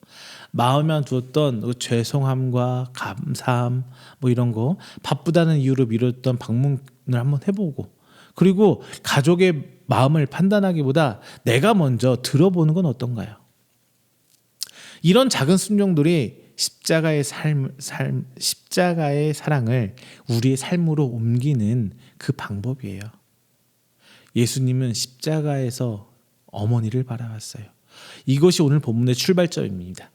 마음에 두었던 그 죄송함과 감사함 뭐 이런 거, 바쁘다는 이유로 미뤘던 방문을 한번 해보고, 그리고 가족의 마음을 판단하기보다 내가 먼저 들어보는 건 어떤가요? 이런 작은 순종들이 십자가의 십자가의 사랑을 우리의 삶으로 옮기는 그 방법이에요. 예수님은 십자가에서 어머니를 바라봤어요. 이것이 오늘 본문의 출발점입니다.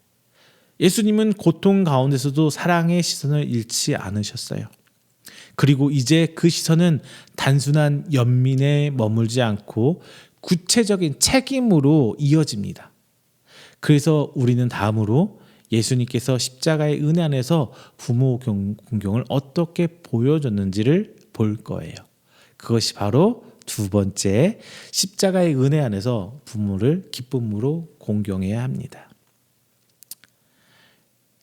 예수님은 고통 가운데서도 사랑의 시선을 잃지 않으셨어요. 그리고 이제 그 시선은 단순한 연민에 머물지 않고 구체적인 책임으로 이어집니다. 그래서 우리는 다음으로 예수님께서 십자가의 은혜 안에서 부모 공경을 어떻게 보여줬는지를 볼 거예요. 그것이 바로 두 번째, 십자가의 은혜 안에서 부모를 기쁨으로 공경해야 합니다.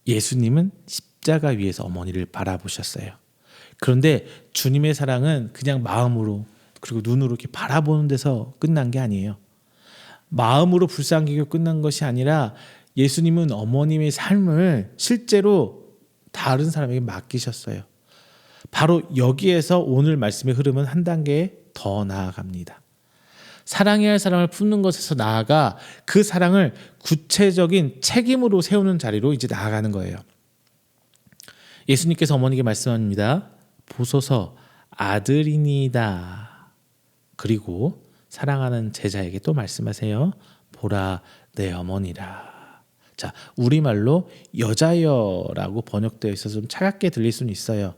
예수님은 십자가 위에서 어머니를 바라보셨어요. 그런데 주님의 사랑은 그냥 마음으로 그리고 눈으로 이렇게 바라보는 데서 끝난 게 아니에요. 마음으로 불쌍히고 끝난 것이 아니라 예수님은 어머님의 삶을 실제로 다른 사람에게 맡기셨어요. 바로 여기에서 오늘 말씀의 흐름은 한 단계 더 나아갑니다. 사랑해야 할 사람을 품는 것에서 나아가 그 사랑을 구체적인 책임으로 세우는 자리로 이제 나아가는 거예요. 예수님께서 어머니에게 말씀합니다. 보소서 아들이니이다. 그리고 사랑하는 제자에게 또 말씀하세요. 보라 내 어머니라. 자, 우리말로 여자여라고 번역되어 있어서 좀 차갑게 들릴 수는 있어요.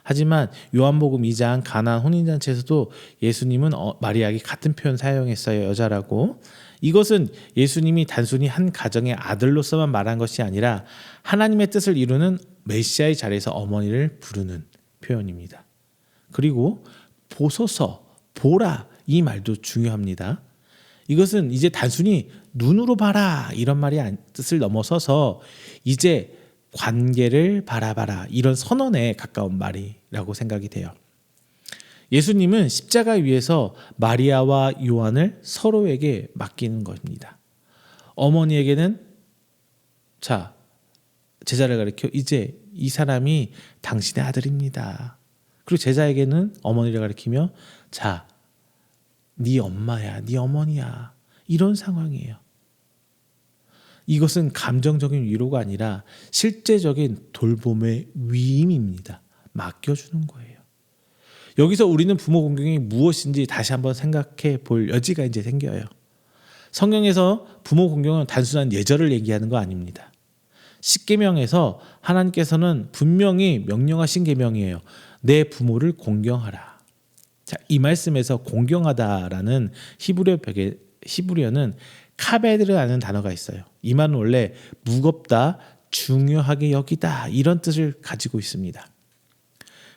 하지만 요한복음 2장 가나안 혼인잔치에서도 예수님은 마리아에게 같은 표현 사용했어요. 여자라고. 이것은 예수님이 단순히 한 가정의 아들로서만 말한 것이 아니라 하나님의 뜻을 이루는 메시아의 자리에서 어머니를 부르는 표현입니다. 그리고 보소서, 보라 이 말도 중요합니다. 이것은 이제 단순히 눈으로 봐라 이런 말이 뜻을 넘어서서 이제 관계를 바라봐라 이런 선언에 가까운 말이라고 생각이 돼요. 예수님은 십자가 위에서 마리아와 요한을 서로에게 맡기는 것입니다. 어머니에게는 자, 제자를 가리켜 이제 이 사람이 당신의 아들입니다. 그리고 제자에게는 어머니를 가리키며 자, 네 엄마야, 네 어머니야. 이런 상황이에요. 이것은 감정적인 위로가 아니라 실제적인 돌봄의 위임입니다. 맡겨주는 거예요. 여기서 우리는 부모 공경이 무엇인지 다시 한번 생각해 볼 여지가 이제 생겨요. 성경에서 부모 공경은 단순한 예절을 얘기하는 거 아닙니다. 십계명에서 하나님께서는 분명히 명령하신 계명이에요. 내 부모를 공경하라. 자, 이 말씀에서 공경하다라는 히브리어는 카베드라는 단어가 있어요. 이 말은 원래 무겁다, 중요하게 여기다 이런 뜻을 가지고 있습니다.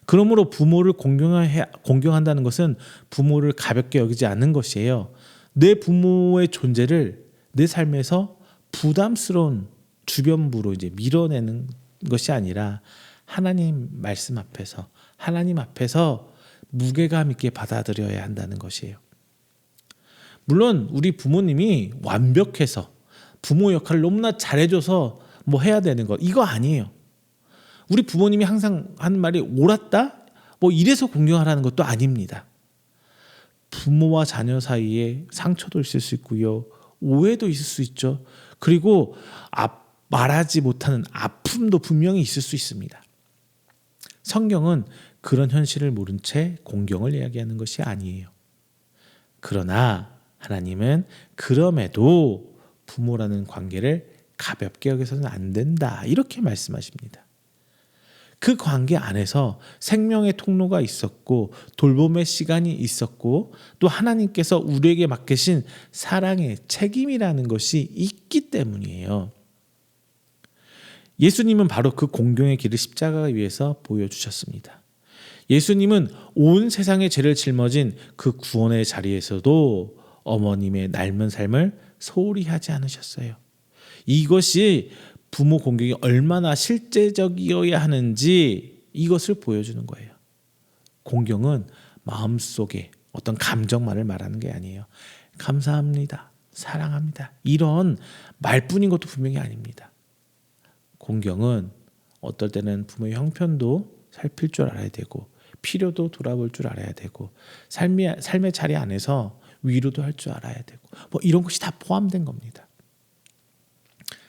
그러므로 부모를 공경한다는 것은 부모를 가볍게 여기지 않는 것이에요. 내 부모의 존재를 내 삶에서 부담스러운 주변부로 이제 밀어내는 것이 아니라 하나님 말씀 앞에서, 하나님 앞에서 무게감 있게 받아들여야 한다는 것이에요. 물론 우리 부모님이 완벽해서 부모 역할을 너무나 잘해줘서 뭐 해야 되는 것, 이거 아니에요. 우리 부모님이 항상 하는 말이 옳았다? 뭐 이래서 공경하라는 것도 아닙니다. 부모와 자녀 사이에 상처도 있을 수 있고요. 오해도 있을 수 있죠. 그리고 말하지 못하는 아픔도 분명히 있을 수 있습니다. 성경은 그런 현실을 모른 채 공경을 이야기하는 것이 아니에요. 그러나 하나님은 그럼에도 부모라는 관계를 가볍게 여기서는 안 된다. 이렇게 말씀하십니다. 그 관계 안에서 생명의 통로가 있었고 돌봄의 시간이 있었고 또 하나님께서 우리에게 맡기신 사랑의 책임이라는 것이 있기 때문이에요. 예수님은 바로 그 공경의 길을 십자가 위에서 보여주셨습니다. 예수님은 온 세상의 죄를 짊어진 그 구원의 자리에서도 어머님의 낡은 삶을 소홀히 하지 않으셨어요. 이것이 부모 공경이 얼마나 실제적이어야 하는지 이것을 보여주는 거예요. 공경은 마음속에 어떤 감정만을 말하는 게 아니에요. 감사합니다. 사랑합니다. 이런 말뿐인 것도 분명히 아닙니다. 공경은 어떨 때는 부모의 형편도 살필 줄 알아야 되고 필요도 돌아볼 줄 알아야 되고 삶의 자리 안에서 위로도 할 줄 알아야 되고 뭐 이런 것이 다 포함된 겁니다.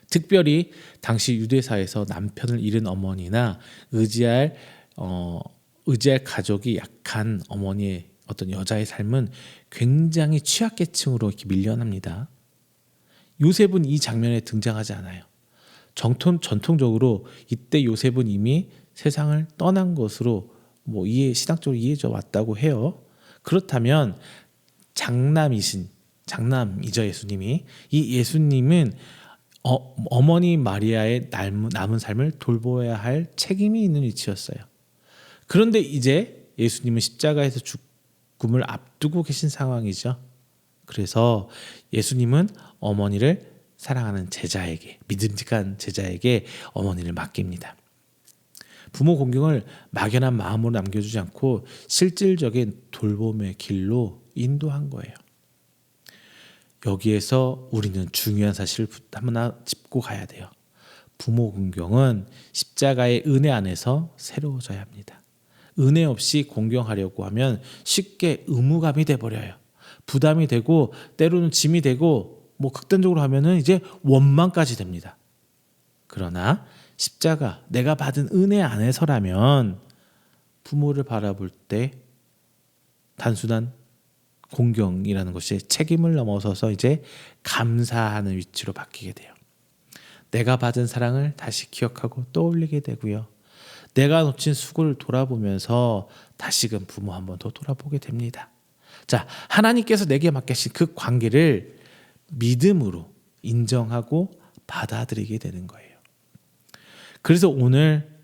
특별히 당시 유대사에서 남편을 잃은 어머니나 의지할 가족이 약한 어머니의 어떤 여자의 삶은 굉장히 취약계층으로 이렇게 밀려납니다. 요셉은 이 장면에 등장하지 않아요. 전통적으로 이때 요셉은 이미 세상을 떠난 것으로 신학적으로 이해져 왔다고 해요. 그렇다면 장남이죠 예수님이. 이 예수님은 어머니 마리아의 남은 삶을 돌보아야 할 책임이 있는 위치였어요. 그런데 이제 예수님은 십자가에서 죽음을 앞두고 계신 상황이죠. 그래서 예수님은 어머니를 사랑하는 제자에게, 믿음직한 제자에게 어머니를 맡깁니다. 부모 공경을 막연한 마음으로 남겨주지 않고 실질적인 돌봄의 길로 인도한 거예요. 여기에서 우리는 중요한 사실을 하나 짚고 가야 돼요. 부모 공경은 십자가의 은혜 안에서 새로워져야 합니다. 은혜 없이 공경하려고 하면 쉽게 의무감이 돼버려요. 부담이 되고 때로는 짐이 되고 극단적으로 하면은 이제 원망까지 됩니다. 그러나 십자가, 내가 받은 은혜 안에서라면 부모를 바라볼 때 단순한 공경이라는 것이 책임을 넘어서서 이제 감사하는 위치로 바뀌게 돼요. 내가 받은 사랑을 다시 기억하고 떠올리게 되고요. 내가 놓친 수고를 돌아보면서 다시금 부모 한번 더 돌아보게 됩니다. 자, 하나님께서 내게 맡기신 그 관계를 믿음으로 인정하고 받아들이게 되는 거예요. 그래서 오늘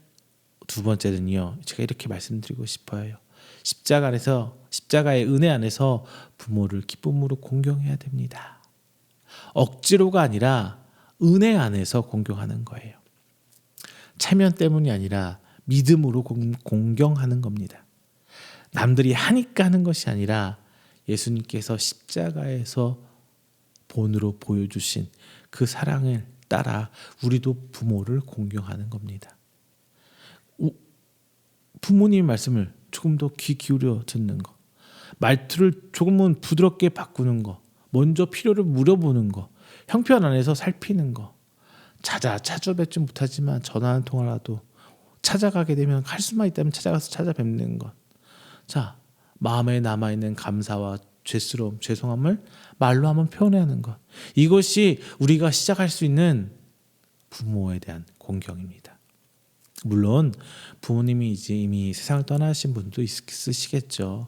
두 번째는요, 제가 이렇게 말씀드리고 싶어요. 십자가의 은혜 안에서 부모를 기쁨으로 공경해야 됩니다. 억지로가 아니라 은혜 안에서 공경하는 거예요. 체면 때문이 아니라 믿음으로 공경하는 겁니다. 남들이 하니까 하는 것이 아니라 예수님께서 십자가에서 본으로 보여주신 그 사랑을 따라 우리도 부모를 공경하는 겁니다. 부모님의 말씀을 조금 더 귀 기울여 듣는 거, 말투를 조금은 부드럽게 바꾸는 거, 먼저 필요를 물어보는 거, 형편 안에서 살피는 거, 찾아뵙지 못하지만 전화 한 통화라도 찾아가게 되면 할 수만 있다면 찾아가서 찾아뵙는 것. 자, 마음에 남아있는 감사와 죄스러움, 죄송함을 말로 한번 표현하는 것. 이것이 우리가 시작할 수 있는 부모에 대한 공경입니다. 물론 부모님이 이제 이미 세상을 떠나신 분도 있으시겠죠.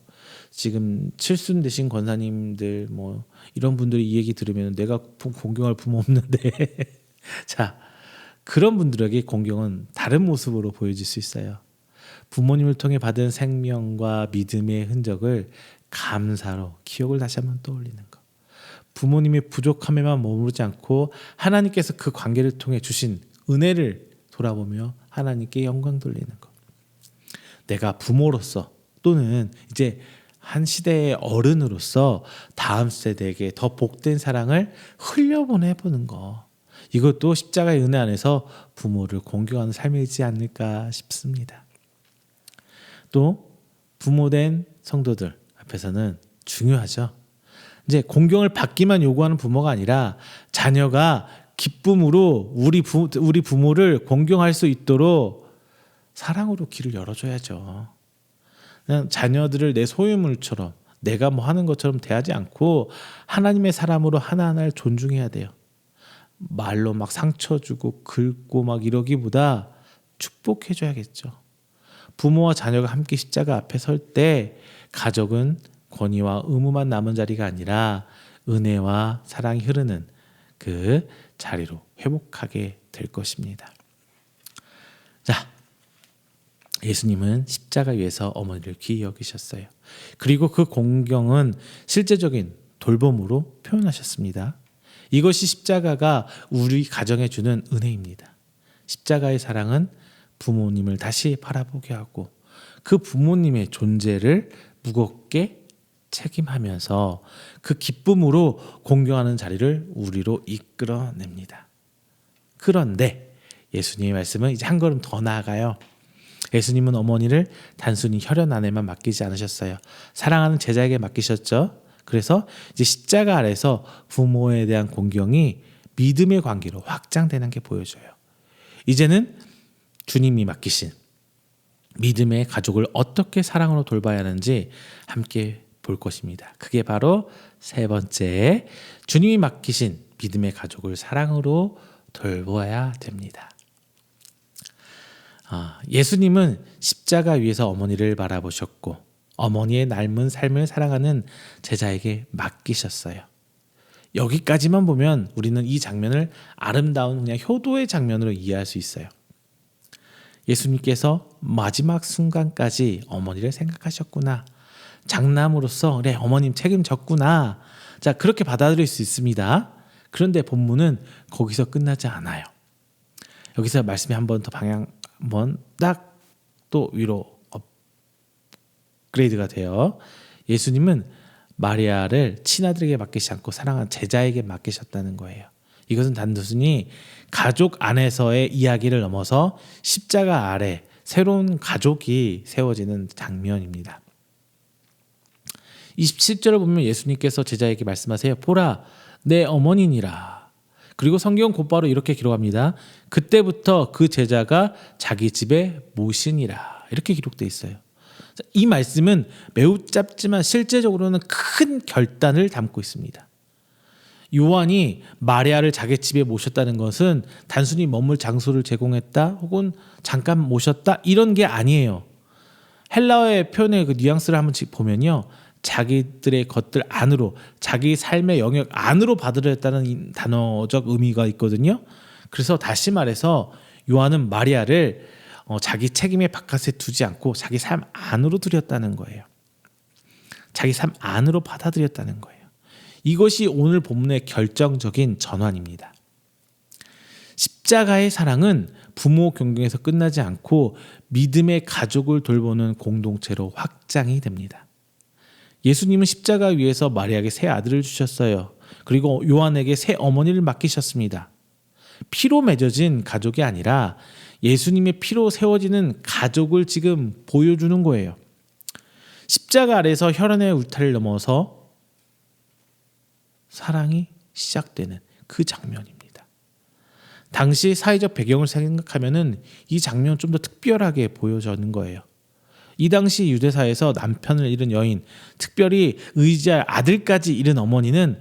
지금 칠순 되신 권사님들 뭐 이런 분들이 이 얘기 들으면 내가 공경할 부모 없는데 자, 그런 분들에게 공경은 다른 모습으로 보여질 수 있어요. 부모님을 통해 받은 생명과 믿음의 흔적을 감사로 기억을 다시 한번 떠올리는 것. 부모님의 부족함에만 머무르지 않고 하나님께서 그 관계를 통해 주신 은혜를 돌아보며 하나님께 영광 돌리는 것. 내가 부모로서 또는 이제 한 시대의 어른으로서 다음 세대에게 더 복된 사랑을 흘려보내보는 것. 이것도 십자가의 은혜 안에서 부모를 공경하는 삶이지 않을까 싶습니다. 또 부모된 성도들 앞에서는 중요하죠. 이제 공경을 받기만 요구하는 부모가 아니라 자녀가 기쁨으로 우리 부모를 공경할 수 있도록 사랑으로 길을 열어줘야죠. 그냥 자녀들을 내 소유물처럼 내가 뭐 하는 것처럼 대하지 않고 하나님의 사람으로 하나하나를 존중해야 돼요. 말로 막 상처 주고 긁고 막 이러기보다 축복해줘야겠죠. 부모와 자녀가 함께 십자가 앞에 설 때 가족은 권위와 의무만 남은 자리가 아니라 은혜와 사랑이 흐르는 그 자리로 회복하게 될 것입니다. 자, 예수님은 십자가 위에서 어머니를 귀히 여기셨어요. 그리고 그 공경은 실제적인 돌봄으로 표현하셨습니다. 이것이 십자가가 우리 가정에 주는 은혜입니다. 십자가의 사랑은 부모님을 다시 바라보게 하고 그 부모님의 존재를 무겁게 책임하면서 그 기쁨으로 공경하는 자리를 우리로 이끌어냅니다. 그런데 예수님의 말씀은 이제 한 걸음 더 나아가요. 예수님은 어머니를 단순히 혈연 아내만 맡기지 않으셨어요. 사랑하는 제자에게 맡기셨죠. 그래서 이제 십자가 아래서 부모에 대한 공경이 믿음의 관계로 확장되는 게 보여져요. 이제는 주님이 맡기신 믿음의 가족을 어떻게 사랑으로 돌봐야 하는지 함께 볼 것입니다. 그게 바로 세 번째, 주님이 맡기신 믿음의 가족을 사랑으로 돌봐야 됩니다. 예수님은 십자가 위에서 어머니를 바라보셨고 어머니의 닮은 삶을 살아가는 제자에게 맡기셨어요. 여기까지만 보면 우리는 이 장면을 아름다운 그냥 효도의 장면으로 이해할 수 있어요. 예수님께서 마지막 순간까지 어머니를 생각하셨구나. 장남으로서 그래 어머님 책임졌구나. 자, 그렇게 받아들일 수 있습니다. 그런데 본문은 거기서 끝나지 않아요. 여기서 말씀이 한 번 더 방향 한번 딱 또 위로 업그레이드가 돼요. 예수님은 마리아를 친아들에게 맡기지 않고 사랑하는 제자에게 맡기셨다는 거예요. 이것은 단순히 가족 안에서의 이야기를 넘어서 십자가 아래 새로운 가족이 세워지는 장면입니다. 27절을 보면 예수님께서 제자에게 말씀하세요. 보라, 내 어머니니라. 그리고 성경은 곧바로 이렇게 기록합니다. 그때부터 그 제자가 자기 집에 모시니라. 이렇게 기록되어 있어요. 이 말씀은 매우 짧지만 실제적으로는 큰 결단을 담고 있습니다. 요한이 마리아를 자기 집에 모셨다는 것은 단순히 머물 장소를 제공했다 혹은 잠깐 모셨다 이런 게 아니에요. 헬라어의 표현의 그 뉘앙스를 한번 보면요. 자기들의 것들 안으로, 자기 삶의 영역 안으로 받으려했다는 단어적 의미가 있거든요. 그래서 다시 말해서 요한은 마리아를 자기 책임의 바깥에 두지 않고 자기 삶 안으로 들였다는 거예요. 자기 삶 안으로 받아들였다는 거예요. 이것이 오늘 본문의 결정적인 전환입니다. 십자가의 사랑은 부모 경경에서 끝나지 않고 믿음의 가족을 돌보는 공동체로 확장이 됩니다. 예수님은 십자가 위에서 마리아에게 새 아들을 주셨어요. 그리고 요한에게 새 어머니를 맡기셨습니다. 피로 맺어진 가족이 아니라 예수님의 피로 세워지는 가족을 지금 보여주는 거예요. 십자가 아래서 혈연의 울타리를 넘어서 사랑이 시작되는 그 장면입니다. 당시 사회적 배경을 생각하면은 이 장면 좀 더 특별하게 보여지는 거예요. 이 당시 유대사에서 남편을 잃은 여인, 특별히 의지할 아들까지 잃은 어머니는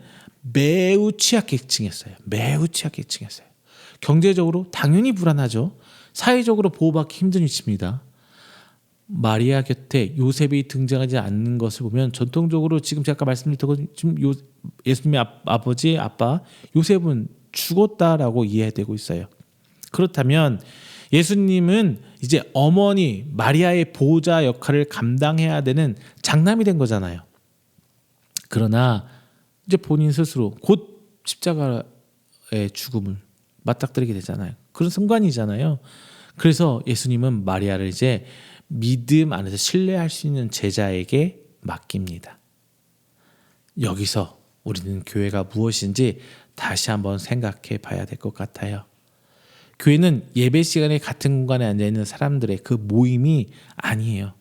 매우 취약계층이었어요. 매우 취약계층이었어요. 경제적으로 당연히 불안하죠. 사회적으로 보호받기 힘든 위치입니다. 마리아 곁에 요셉이 등장하지 않는 것을 보면 전통적으로 지금 제가 말씀드린 것 지금 예수님의 아버지 아빠 요셉은 죽었다라고 이해되고 있어요. 그렇다면 예수님은 이제 어머니 마리아의 보호자 역할을 감당해야 되는 장남이 된 거잖아요. 그러나 이제 본인 스스로 곧 십자가의 죽음을 맞닥뜨리게 되잖아요. 그런 순간이잖아요. 그래서 예수님은 마리아를 이제 믿음 안에서 신뢰할 수 있는 제자에게 맡깁니다. 여기서 우리는 교회가 무엇인지 다시 한번 생각해 봐야 될 것 같아요. 교회는 예배 시간에 같은 공간에 앉아있는 사람들의 그 모임이 아니에요.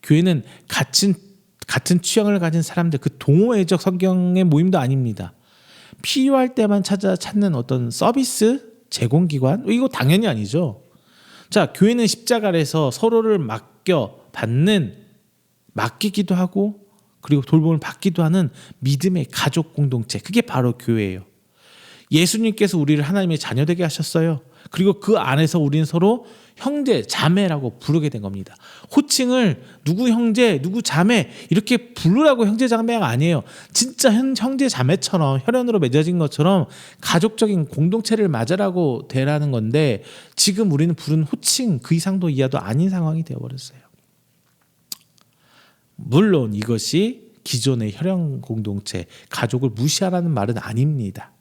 교회는 같은 취향을 가진 사람들, 그 동호회적 성경의 모임도 아닙니다. 필요할 때만 찾는 어떤 서비스 제공기관? 이거 당연히 아니죠. 자, 교회는 십자가 아래서 서로를 맡기기도 하고 그리고 돌봄을 받기도 하는 믿음의 가족 공동체. 그게 바로 교회예요. 예수님께서 우리를 하나님의 자녀되게 하셨어요. 그리고 그 안에서 우리는 서로 형제, 자매라고 부르게 된 겁니다. 호칭을 누구 형제, 누구 자매 이렇게 부르라고 형제, 자매가 아니에요. 진짜 형제, 자매처럼 혈연으로 맺어진 것처럼 가족적인 공동체를 맞으라고 되라는 건데 지금 우리는 부른 호칭 그 이상도 이하도 아닌 상황이 되어버렸어요. 물론 이것이 기존의 혈연 공동체, 가족을 무시하라는 말은 아닙니다.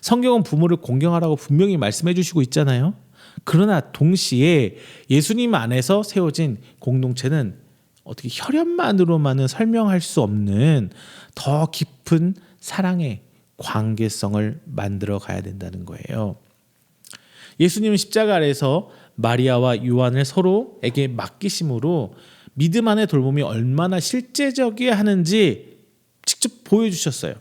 성경은 부모를 공경하라고 분명히 말씀해 주시고 있잖아요. 그러나 동시에 예수님 안에서 세워진 공동체는 어떻게 혈연만으로만은 설명할 수 없는 더 깊은 사랑의 관계성을 만들어 가야 된다는 거예요. 예수님은 십자가 아래서 마리아와 요한을 서로에게 맡기심으로 믿음 안의 돌봄이 얼마나 실제적이어야 하는지 직접 보여주셨어요.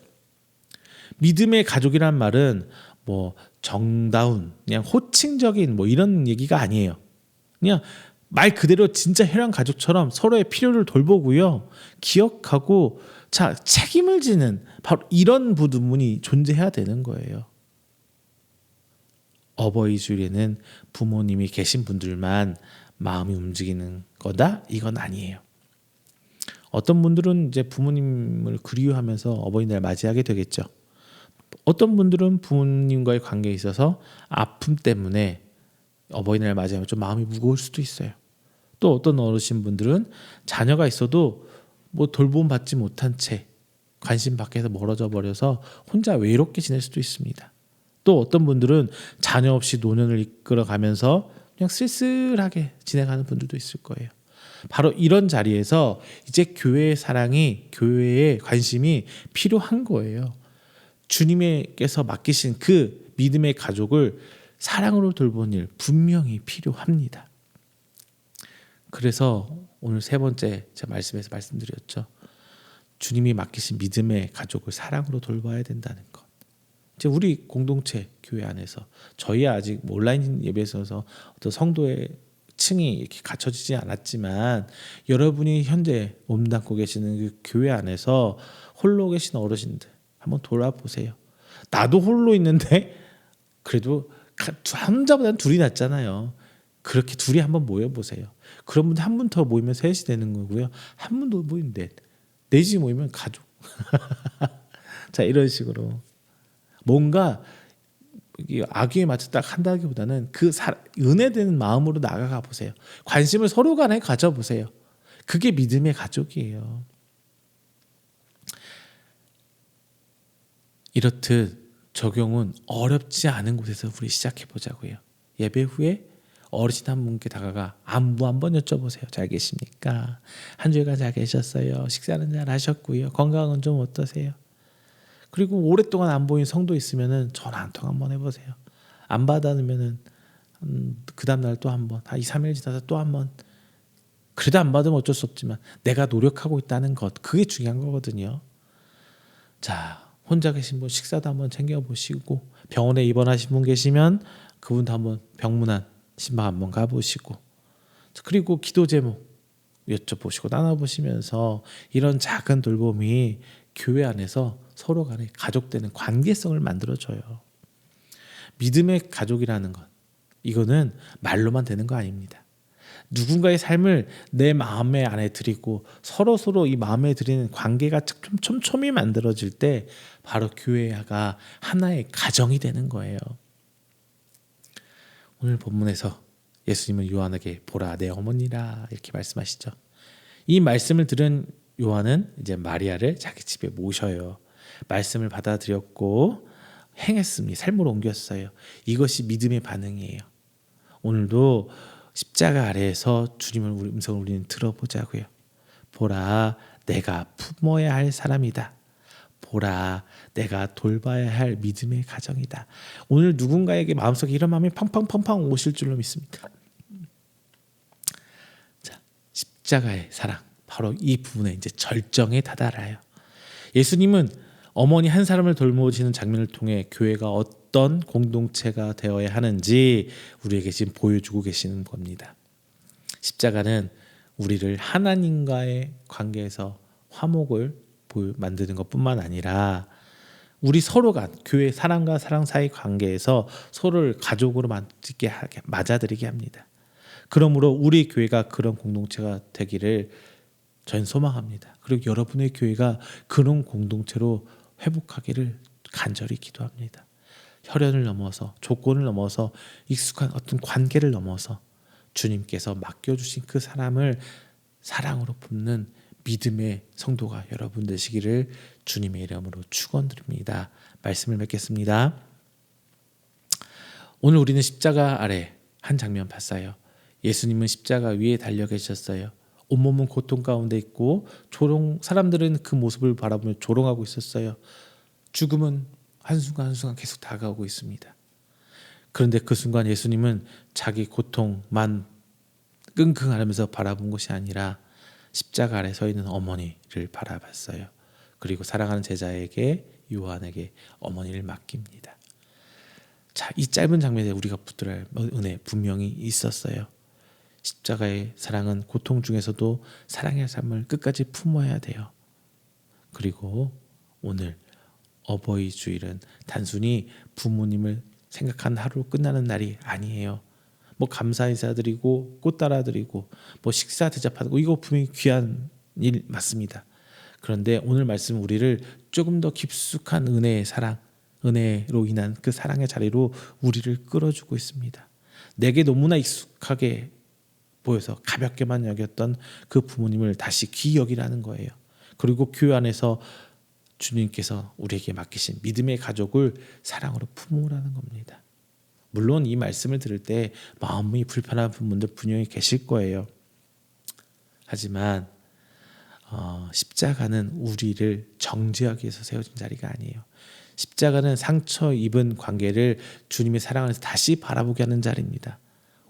믿음의 가족이란 말은 뭐 정다운 그냥 호칭적인 뭐 이런 얘기가 아니에요. 그냥 말 그대로 진짜 혈연 가족처럼 서로의 필요를 돌보고요, 기억하고 책임을 지는 바로 이런 부분이 존재해야 되는 거예요. 어버이 주일에는 부모님이 계신 분들만 마음이 움직이는 거다? 이건 아니에요. 어떤 분들은 이제 부모님을 그리워하면서 어버이날 맞이하게 되겠죠. 어떤 분들은 부모님과의 관계에 있어서 아픔 때문에 어버이날 맞이하면 좀 마음이 무거울 수도 있어요. 또 어떤 어르신분들은 자녀가 있어도 뭐 돌봄 받지 못한 채 관심 밖에서 멀어져 버려서 혼자 외롭게 지낼 수도 있습니다. 또 어떤 분들은 자녀 없이 노년을 이끌어가면서 그냥 쓸쓸하게 지내가는 분들도 있을 거예요. 바로 이런 자리에서 이제 교회의 사랑이, 교회의 관심이 필요한 거예요. 주님께서 맡기신 그 믿음의 가족을 사랑으로 돌보는 일 분명히 필요합니다. 그래서 오늘 세 번째 제 말씀에서 말씀드렸죠. 주님이 맡기신 믿음의 가족을 사랑으로 돌봐야 된다는 것. 이제 우리 공동체 교회 안에서 저희 아직 온라인 예배에 있어서 어떤 성도의 층이 이렇게 갖춰지지 않았지만 여러분이 현재 몸담고 계시는 그 교회 안에서 홀로 계신 어르신들 한번 돌아보세요. 나도 홀로 있는데 그래도 혼자보다는 둘이 낫잖아요. 그렇게 둘이 한번 모여보세요. 그런 분들 한 분 더 모이면 셋이 되는 거고요. 한 분 더 모이면 넷이 모이면 가족. 자, 이런 식으로 뭔가 악유에 맞춰 딱 한다기보다는 그 은혜되는 마음으로 나아가 보세요. 관심을 서로 간에 가져보세요. 그게 믿음의 가족이에요. 이렇듯 적용은 어렵지 않은 곳에서 우리 시작해 보자고요. 예배 후에 어르신 한 분께 다가가 안부 한번 여쭤보세요. 잘 계십니까? 한 주일간 잘 계셨어요? 식사는 잘 하셨고요. 건강은 좀 어떠세요? 그리고 오랫동안 안 보인 성도 있으면은 전화 한 통 한번 해보세요. 안 받으면은 그 다음 날 또 한 번, 2, 3일 지나서 또 한 번 그래도 안 받으면 어쩔 수 없지만 내가 노력하고 있다는 것, 그게 중요한 거거든요. 자, 혼자 계신 분 식사도 한번 챙겨보시고, 병원에 입원하신 분 계시면 그분도 한번 병문안 신방 한번 가보시고, 그리고 기도 제목 여쭤보시고 나눠보시면서 이런 작은 돌봄이 교회 안에서 서로 간에 가족되는 관계성을 만들어줘요. 믿음의 가족이라는 것, 이거는 말로만 되는 거 아닙니다. 누군가의 삶을 내 마음에 안에 드리고 서로 이 마음에 드리는 관계가 좀 촘촘히 만들어질 때 바로 교회가 하나의 가정이 되는 거예요. 오늘 본문에서 예수님은 요한에게 보라 내 어머니라 이렇게 말씀하시죠. 이 말씀을 들은 요한은 이제 마리아를 자기 집에 모셔요. 말씀을 받아들였고 행했습니다. 삶으로 옮겼어요. 이것이 믿음의 반응이에요. 오늘도 십자가 아래에서 주님의 음성을 우리는 들어보자고요. 보라 내가 품어야 할 사람이다. 보라 내가 돌봐야 할 믿음의 가정이다. 오늘 누군가에게 마음속에 이런 마음이 팡팡팡팡 오실 줄로 믿습니다. 자, 십자가의 사랑, 바로 이 부분에 이제 절정에 다다라요. 예수님은 어머니 한 사람을 돌보시는 장면을 통해 교회가 어떤 공동체가 되어야 하는지 우리에게 지금 보여주고 계시는 겁니다. 십자가는 우리를 하나님과의 관계에서 화목을 만드는 것뿐만 아니라 우리 서로가 교회 사람과 사람 사이 관계에서 서로를 가족으로 맞아들이게 합니다. 그러므로 우리 교회가 그런 공동체가 되기를 저는 소망합니다. 그리고 여러분의 교회가 그런 공동체로 회복하기를 간절히 기도합니다. 혈연을 넘어서 조건을 넘어서 익숙한 어떤 관계를 넘어서 주님께서 맡겨주신 그 사람을 사랑으로 품는 믿음의 성도가 여러분 되시기를 주님의 이름으로 축원드립니다. 말씀을 맺겠습니다. 오늘 우리는 십자가 아래 한 장면 봤어요. 예수님은 십자가 위에 달려 계셨어요. 온몸은 고통 가운데 있고 사람들은 그 모습을 바라보며 조롱하고 있었어요. 죽음은 한순간 한순간 계속 다가오고 있습니다. 그런데 그 순간 예수님은 자기 고통만 끙끙하면서 바라본 것이 아니라 십자가 아래 서 있는 어머니를 바라봤어요. 그리고 사랑하는 제자에게 요한에게 어머니를 맡깁니다. 자, 이 짧은 장면에 우리가 붙들어야 할 은혜 분명히 있었어요. 십자가의 사랑은 고통 중에서도 사랑의 삶을 끝까지 품어야 돼요. 그리고 오늘 어버이 주일은 단순히 부모님을 생각한 하루 끝나는 날이 아니에요. 뭐 감사 인사드리고 꽃 따라드리고 뭐 식사 대접하고 이거 분명히 귀한 일 맞습니다. 그런데 오늘 말씀 우리를 조금 더 깊숙한 은혜의 사랑, 은혜로 인한 그 사랑의 자리로 우리를 끌어주고 있습니다. 내게 너무나 익숙하게 보여서 가볍게만 여겼던 그 부모님을 다시 귀히 여기라는 거예요. 그리고 교회 안에서 주님께서 우리에게 맡기신 믿음의 가족을 사랑으로 품으라는 겁니다. 물론 이 말씀을 들을 때 마음이 불편한 분들 분명히 계실 거예요. 하지만 십자가는 우리를 정죄하기 위해서 세워진 자리가 아니에요. 십자가는 상처 입은 관계를 주님의 사랑 안에서 다시 바라보게 하는 자리입니다.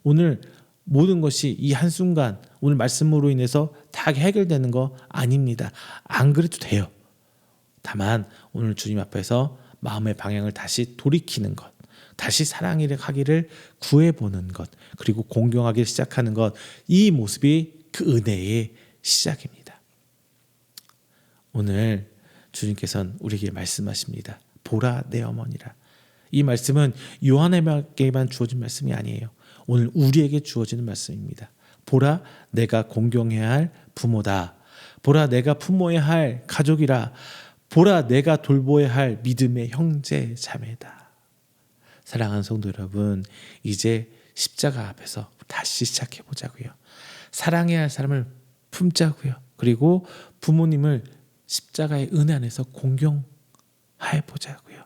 오늘 모든 것이 이 한순간 오늘 말씀으로 인해서 다 해결되는 거 아닙니다. 안 그래도 돼요. 다만 오늘 주님 앞에서 마음의 방향을 다시 돌이키는 것, 다시 사랑을 하기를 구해보는 것, 그리고 공경하기 시작하는 것, 이 모습이 그 은혜의 시작입니다. 오늘 주님께서는 우리에게 말씀하십니다. 보라 내 어머니라. 이 말씀은 요한에게만 주어진 말씀이 아니에요. 오늘 우리에게 주어지는 말씀입니다. 보라 내가 공경해야 할 부모다. 보라 내가 품어야 할 가족이라. 보라 내가 돌보아야 할 믿음의 형제 자매다. 사랑하는 성도 여러분, 이제 십자가 앞에서 다시 시작해 보자고요. 사랑해야 할 사람을 품자고요. 그리고 부모님을 십자가의 은혜 안에서 공경해 보자고요.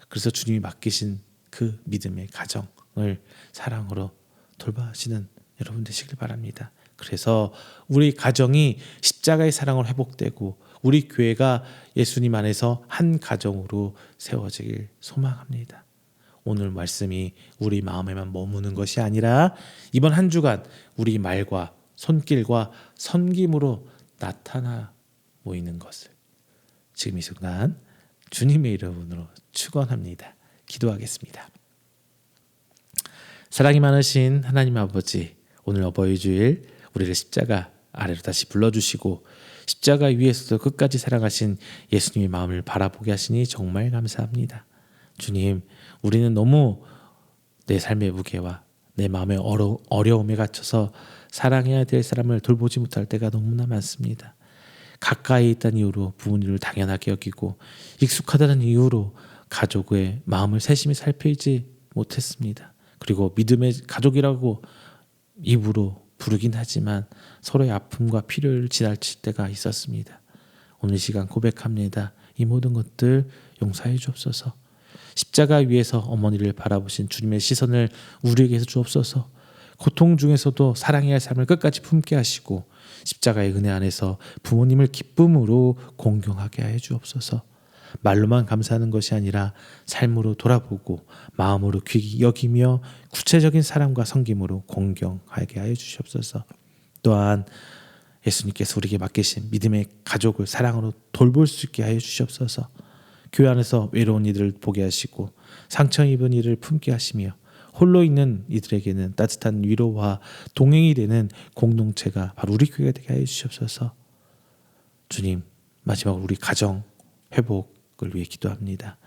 그래서 주님이 맡기신 그 믿음의 가정을 사랑으로 돌봐시는 여러분 되시길 바랍니다. 그래서 우리 가정이 십자가의 사랑으로 회복되고 우리 교회가 예수님 안에서 한 가정으로 세워지길 소망합니다. 오늘 말씀이 우리 마음에만 머무는 것이 아니라 이번 한 주간 우리 말과 손길과 섬김으로 나타나 보이는 것을 지금 이 순간 주님의 이름으로 축원합니다. 기도하겠습니다. 사랑이 많으신 하나님 아버지, 오늘 어버이 주일 우리를 십자가 아래로 다시 불러주시고 십자가 위에서도 끝까지 사랑하신 예수님의 마음을 바라보게 하시니 정말 감사합니다. 주님, 우리는 너무 내 삶의 무게와 내 마음의 어려움에 갇혀서 사랑해야 될 사람을 돌보지 못할 때가 너무나 많습니다. 가까이 있다는 이유로 부모님을 당연하게 여기고 익숙하다는 이유로 가족의 마음을 세심히 살피지 못했습니다. 그리고 믿음의 가족이라고 입으로 부르긴 하지만 서로의 아픔과 필요를 지나칠 때가 있었습니다. 오늘 시간 고백합니다. 이 모든 것들 용서해 주옵소서. 십자가 위에서 어머니를 바라보신 주님의 시선을 우리에게서 주옵소서. 고통 중에서도 사랑해야 할 삶을 끝까지 품게 하시고 십자가의 은혜 안에서 부모님을 기쁨으로 공경하게 해 주옵소서. 말로만 감사하는 것이 아니라 삶으로 돌아보고 마음으로 귀히 여기며 구체적인 사랑과 섬김으로 공경하게 하여 주시옵소서. 또한 예수님께서 우리에게 맡기신 믿음의 가족을 사랑으로 돌볼 수 있게 하여 주시옵소서. 교회 안에서 외로운 이들을 보게 하시고 상처 입은 이를 품게 하시며 홀로 있는 이들에게는 따뜻한 위로와 동행이 되는 공동체가 바로 우리 교회가 되게 하여 주시옵소서. 주님, 마지막으로 우리 가정 회복을 위해 기도합니다.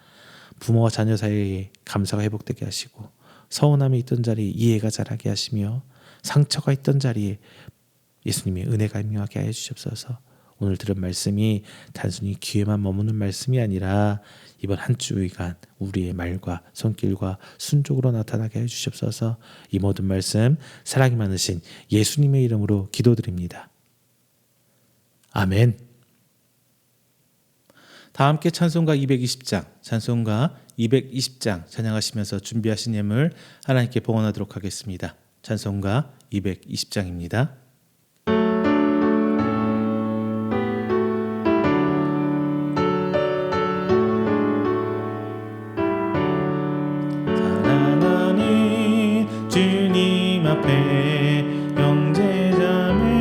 부모와 자녀 사이에 감사가 회복되게 하시고 서운함이 있던 자리에 이해가 자라게 하시며 상처가 있던 자리에 예수님의 은혜가 임명하게 하여 주시옵소서. 오늘 들은 말씀이 단순히 귀에만 머무는 말씀이 아니라 이번 한 주간 우리의 말과 손길과 순종으로 나타나게 해주시옵소서. 이 모든 말씀 사랑이 많으신 예수님의 이름으로 기도드립니다. 아멘. 다 함께 찬송가 220장, 찬송가 220장 찬양하시면서 준비하신 예물 하나님께 봉헌하도록 하겠습니다. 찬송가 220장입니다. 주님 앞에 형제자매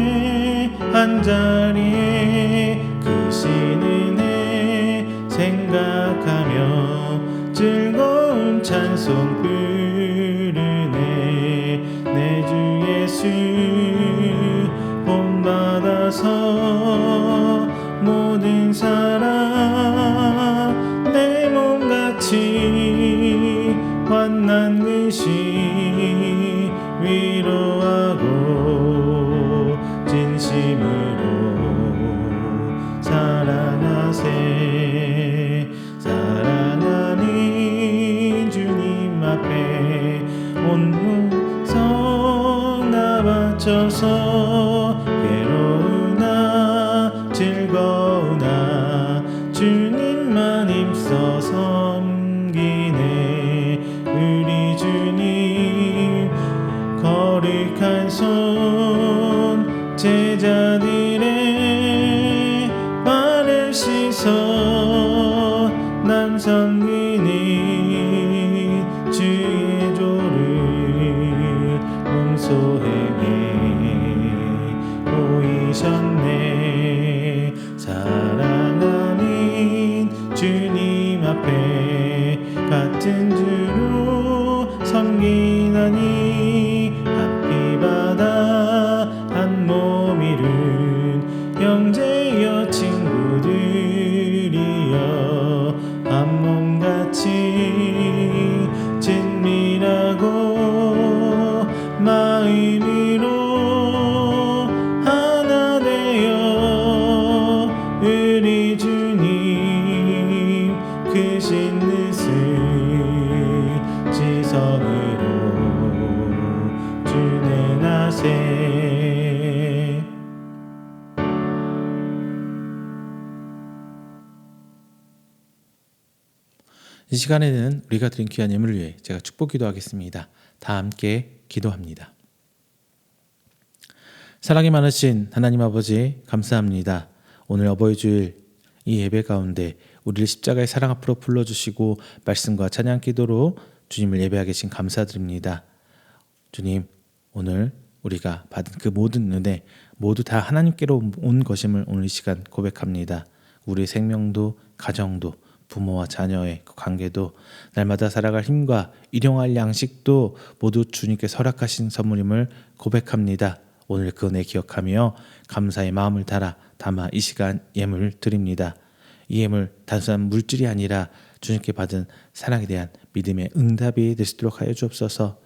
한자리에 크신 은혜 생각하며 즐거운 찬송 부르네. 내 주 예수 본받아서 모든 사랑 내 몸같이 환난 듯이 위로하고 진심으로 사랑하세. 사랑하는 주님 앞에 온몸 다 바쳐서 괴로우나 즐거우나 주님만 힘써 섬기네. 우리 주님 거룩한 손 제자들의 발을 씻어 남 섬기니 주의 조를 용서에게 보이셨네. 사랑하는 주님 앞에 같은 주로 섬기나니 한 피바다 한 몸 이룬 형제여 친구들이여 한 몸같이 친밀하고 마음으로 하나 되어 우리 주님 크신 뜻을 지성으로 준행하세. 이 시간에는 우리가 드린 귀한 예물을 위해 제가 축복 기도하겠습니다. 다 함께 기도합니다. 사랑이 많으신 하나님 아버지 감사합니다. 오늘 어버이 주일 이 예배 가운데 우리를 십자가의 사랑 앞으로 불러주시고 말씀과 찬양 기도로 주님을 예배하게 하신 감사드립니다. 주님, 오늘 우리가 받은 그 모든 은혜 모두 다 하나님께로 온 것임을 오늘 이 시간 고백합니다. 우리의 생명도 가정도 부모와 자녀의 그 관계도 날마다 살아갈 힘과 일용할 양식도 모두 주님께 허락하신 선물임을 고백합니다. 오늘 그 은혜 기억하며 감사의 마음을 담아 이 시간 예물 드립니다. 이 예물 단순한 물질이 아니라 주님께 받은 사랑에 대한 믿음의 응답이 될 수 있도록 하여 주옵소서.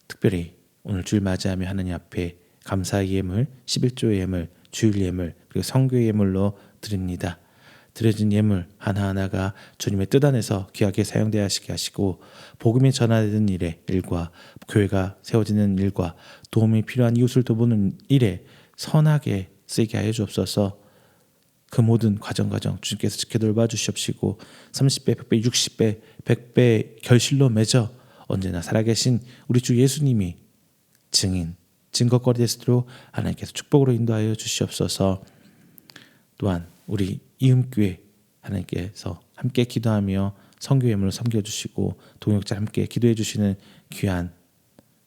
특별히 오늘 주일 맞이하며 하나님 앞에 감사의 예물, 11조의 예물, 주일 예물, 그리고 성교의 예물로 드립니다. 드려진 예물 하나하나가 주님의 뜻 안에서 귀하게 사용되게 하시고 복음이 전하는 일과 교회가 세워지는 일과 도움이 필요한 이웃을 돌보는 일에 선하게 쓰이게 하여 주옵소서. 그 모든 과정 주님께서 지켜 돌봐 주시옵시고 30배, 100배, 60배, 100배 결실로 맺어 언제나 살아계신 우리 주 예수님이 증거거리 되시도록 하나님께서 축복으로 인도하여 주시옵소서. 또한 우리 이음교회 하나님께서 함께 기도하며 선교예물을 섬겨주시고 동역자 함께 기도해 주시는 귀한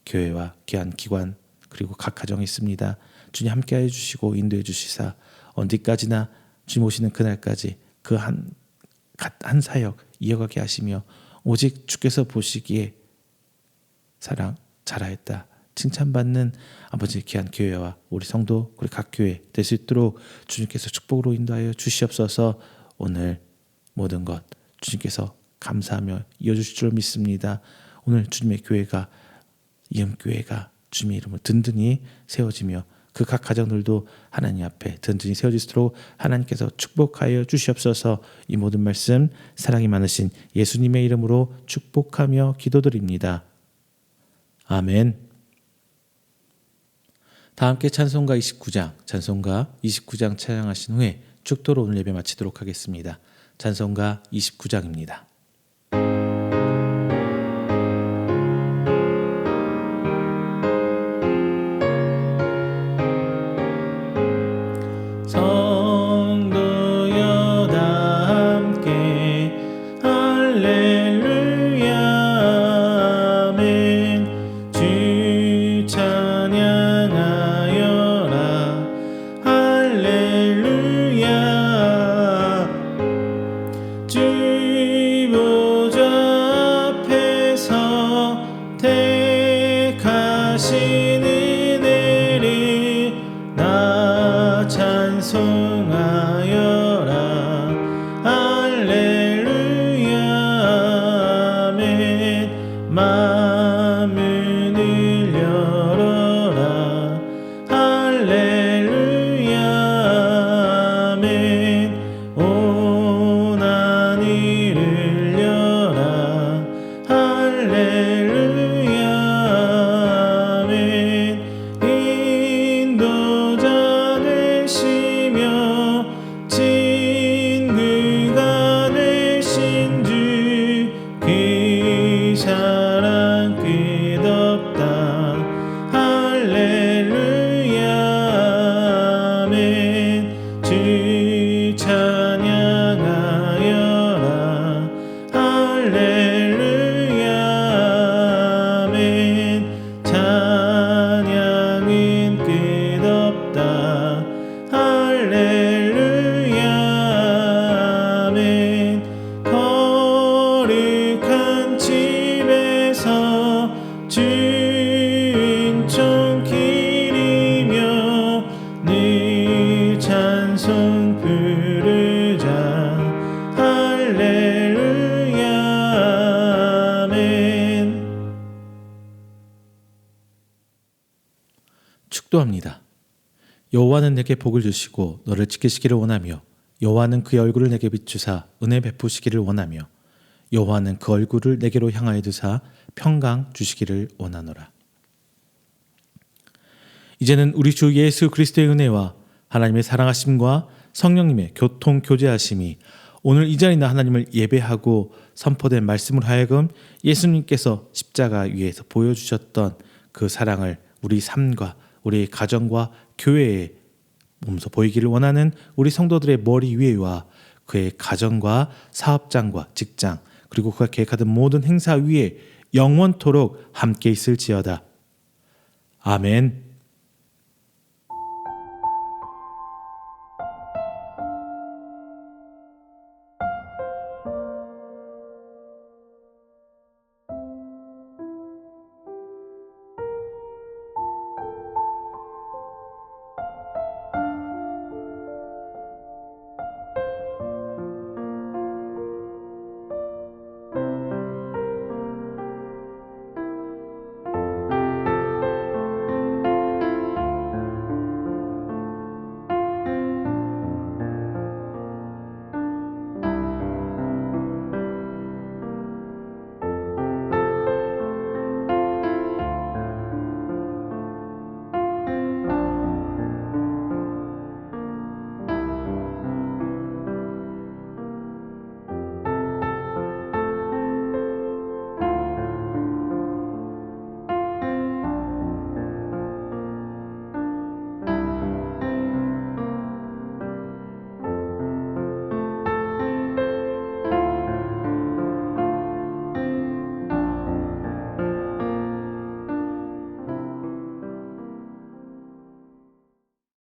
교회와 귀한 기관 그리고 각 가정이 있습니다. 주님 함께 해주시고 인도해 주시사 언제까지나 주님 오시는 그날까지 그 한 사역 이어가게 하시며 오직 주께서 보시기에 사랑 잘하였다 칭찬받는 아버지 귀한 교회와 우리 성도 우리 각 교회 될 수 있도록 주님께서 축복으로 인도하여 주시옵소서. 오늘 모든 것 주님께서 감사하며 이어주실 줄 믿습니다. 오늘 주님의 교회가 이음교회가 주님의 이름으로 든든히 세워지며 그 각 가정들도 하나님 앞에 든든히 세워지도록 하나님께서 축복하여 주시옵소서. 이 모든 말씀 사랑이 많으신 예수님의 이름으로 축복하며 기도드립니다. 아멘. 다 함께 찬송가 29장 찬양하신 후에 축도로 오늘 예배 마치도록 하겠습니다. 찬송가 29장입니다. 성도여 다 함께 할렐루야 아멘. 주 찬양하여라 할렐루야. 주 보좌 앞에서 택하신 은혜를 나 찬송하여라 할렐루야 아멘. 마음을 열어라 할렐루야 아멘. 온 하늘을 여라 할렐루야 아멘. 인도자 되시며 친구가 되신 주 그 사랑 끝없다 할렐루야 아멘. 주 찬양하여라 할렐루야 아멘. 찬양은 끝없다 할렐루야 아멘. 거룩한 집에서 주 은총 기리며 늘 찬송 부르자 할렐루야 아멘. 축도합니다. 여호와는 내게 복을 주시고 너를 지키시기를 원하며 여호와는 그의 얼굴을 내게 비추사 은혜 베푸시기를 원하며 여호와는 그 얼굴을 내게로 향하여 두사 평강 주시기를 원하노라. 이제는 우리 주 예수 그리스도의 은혜와 하나님의 사랑하심과 성령님의 교통 교제하심이 오늘 이 자리나 하나님을 예배하고 선포된 말씀을 하여금 예수님께서 십자가 위에서 보여주셨던 그 사랑을 우리 삶과 우리 가정과 교회에 몸소 보이기를 원하는 우리 성도들의 머리 위에와 그의 가정과 사업장과 직장 그리고 그가 계획하던 모든 행사 위에 영원토록 함께 있을지어다. 아멘.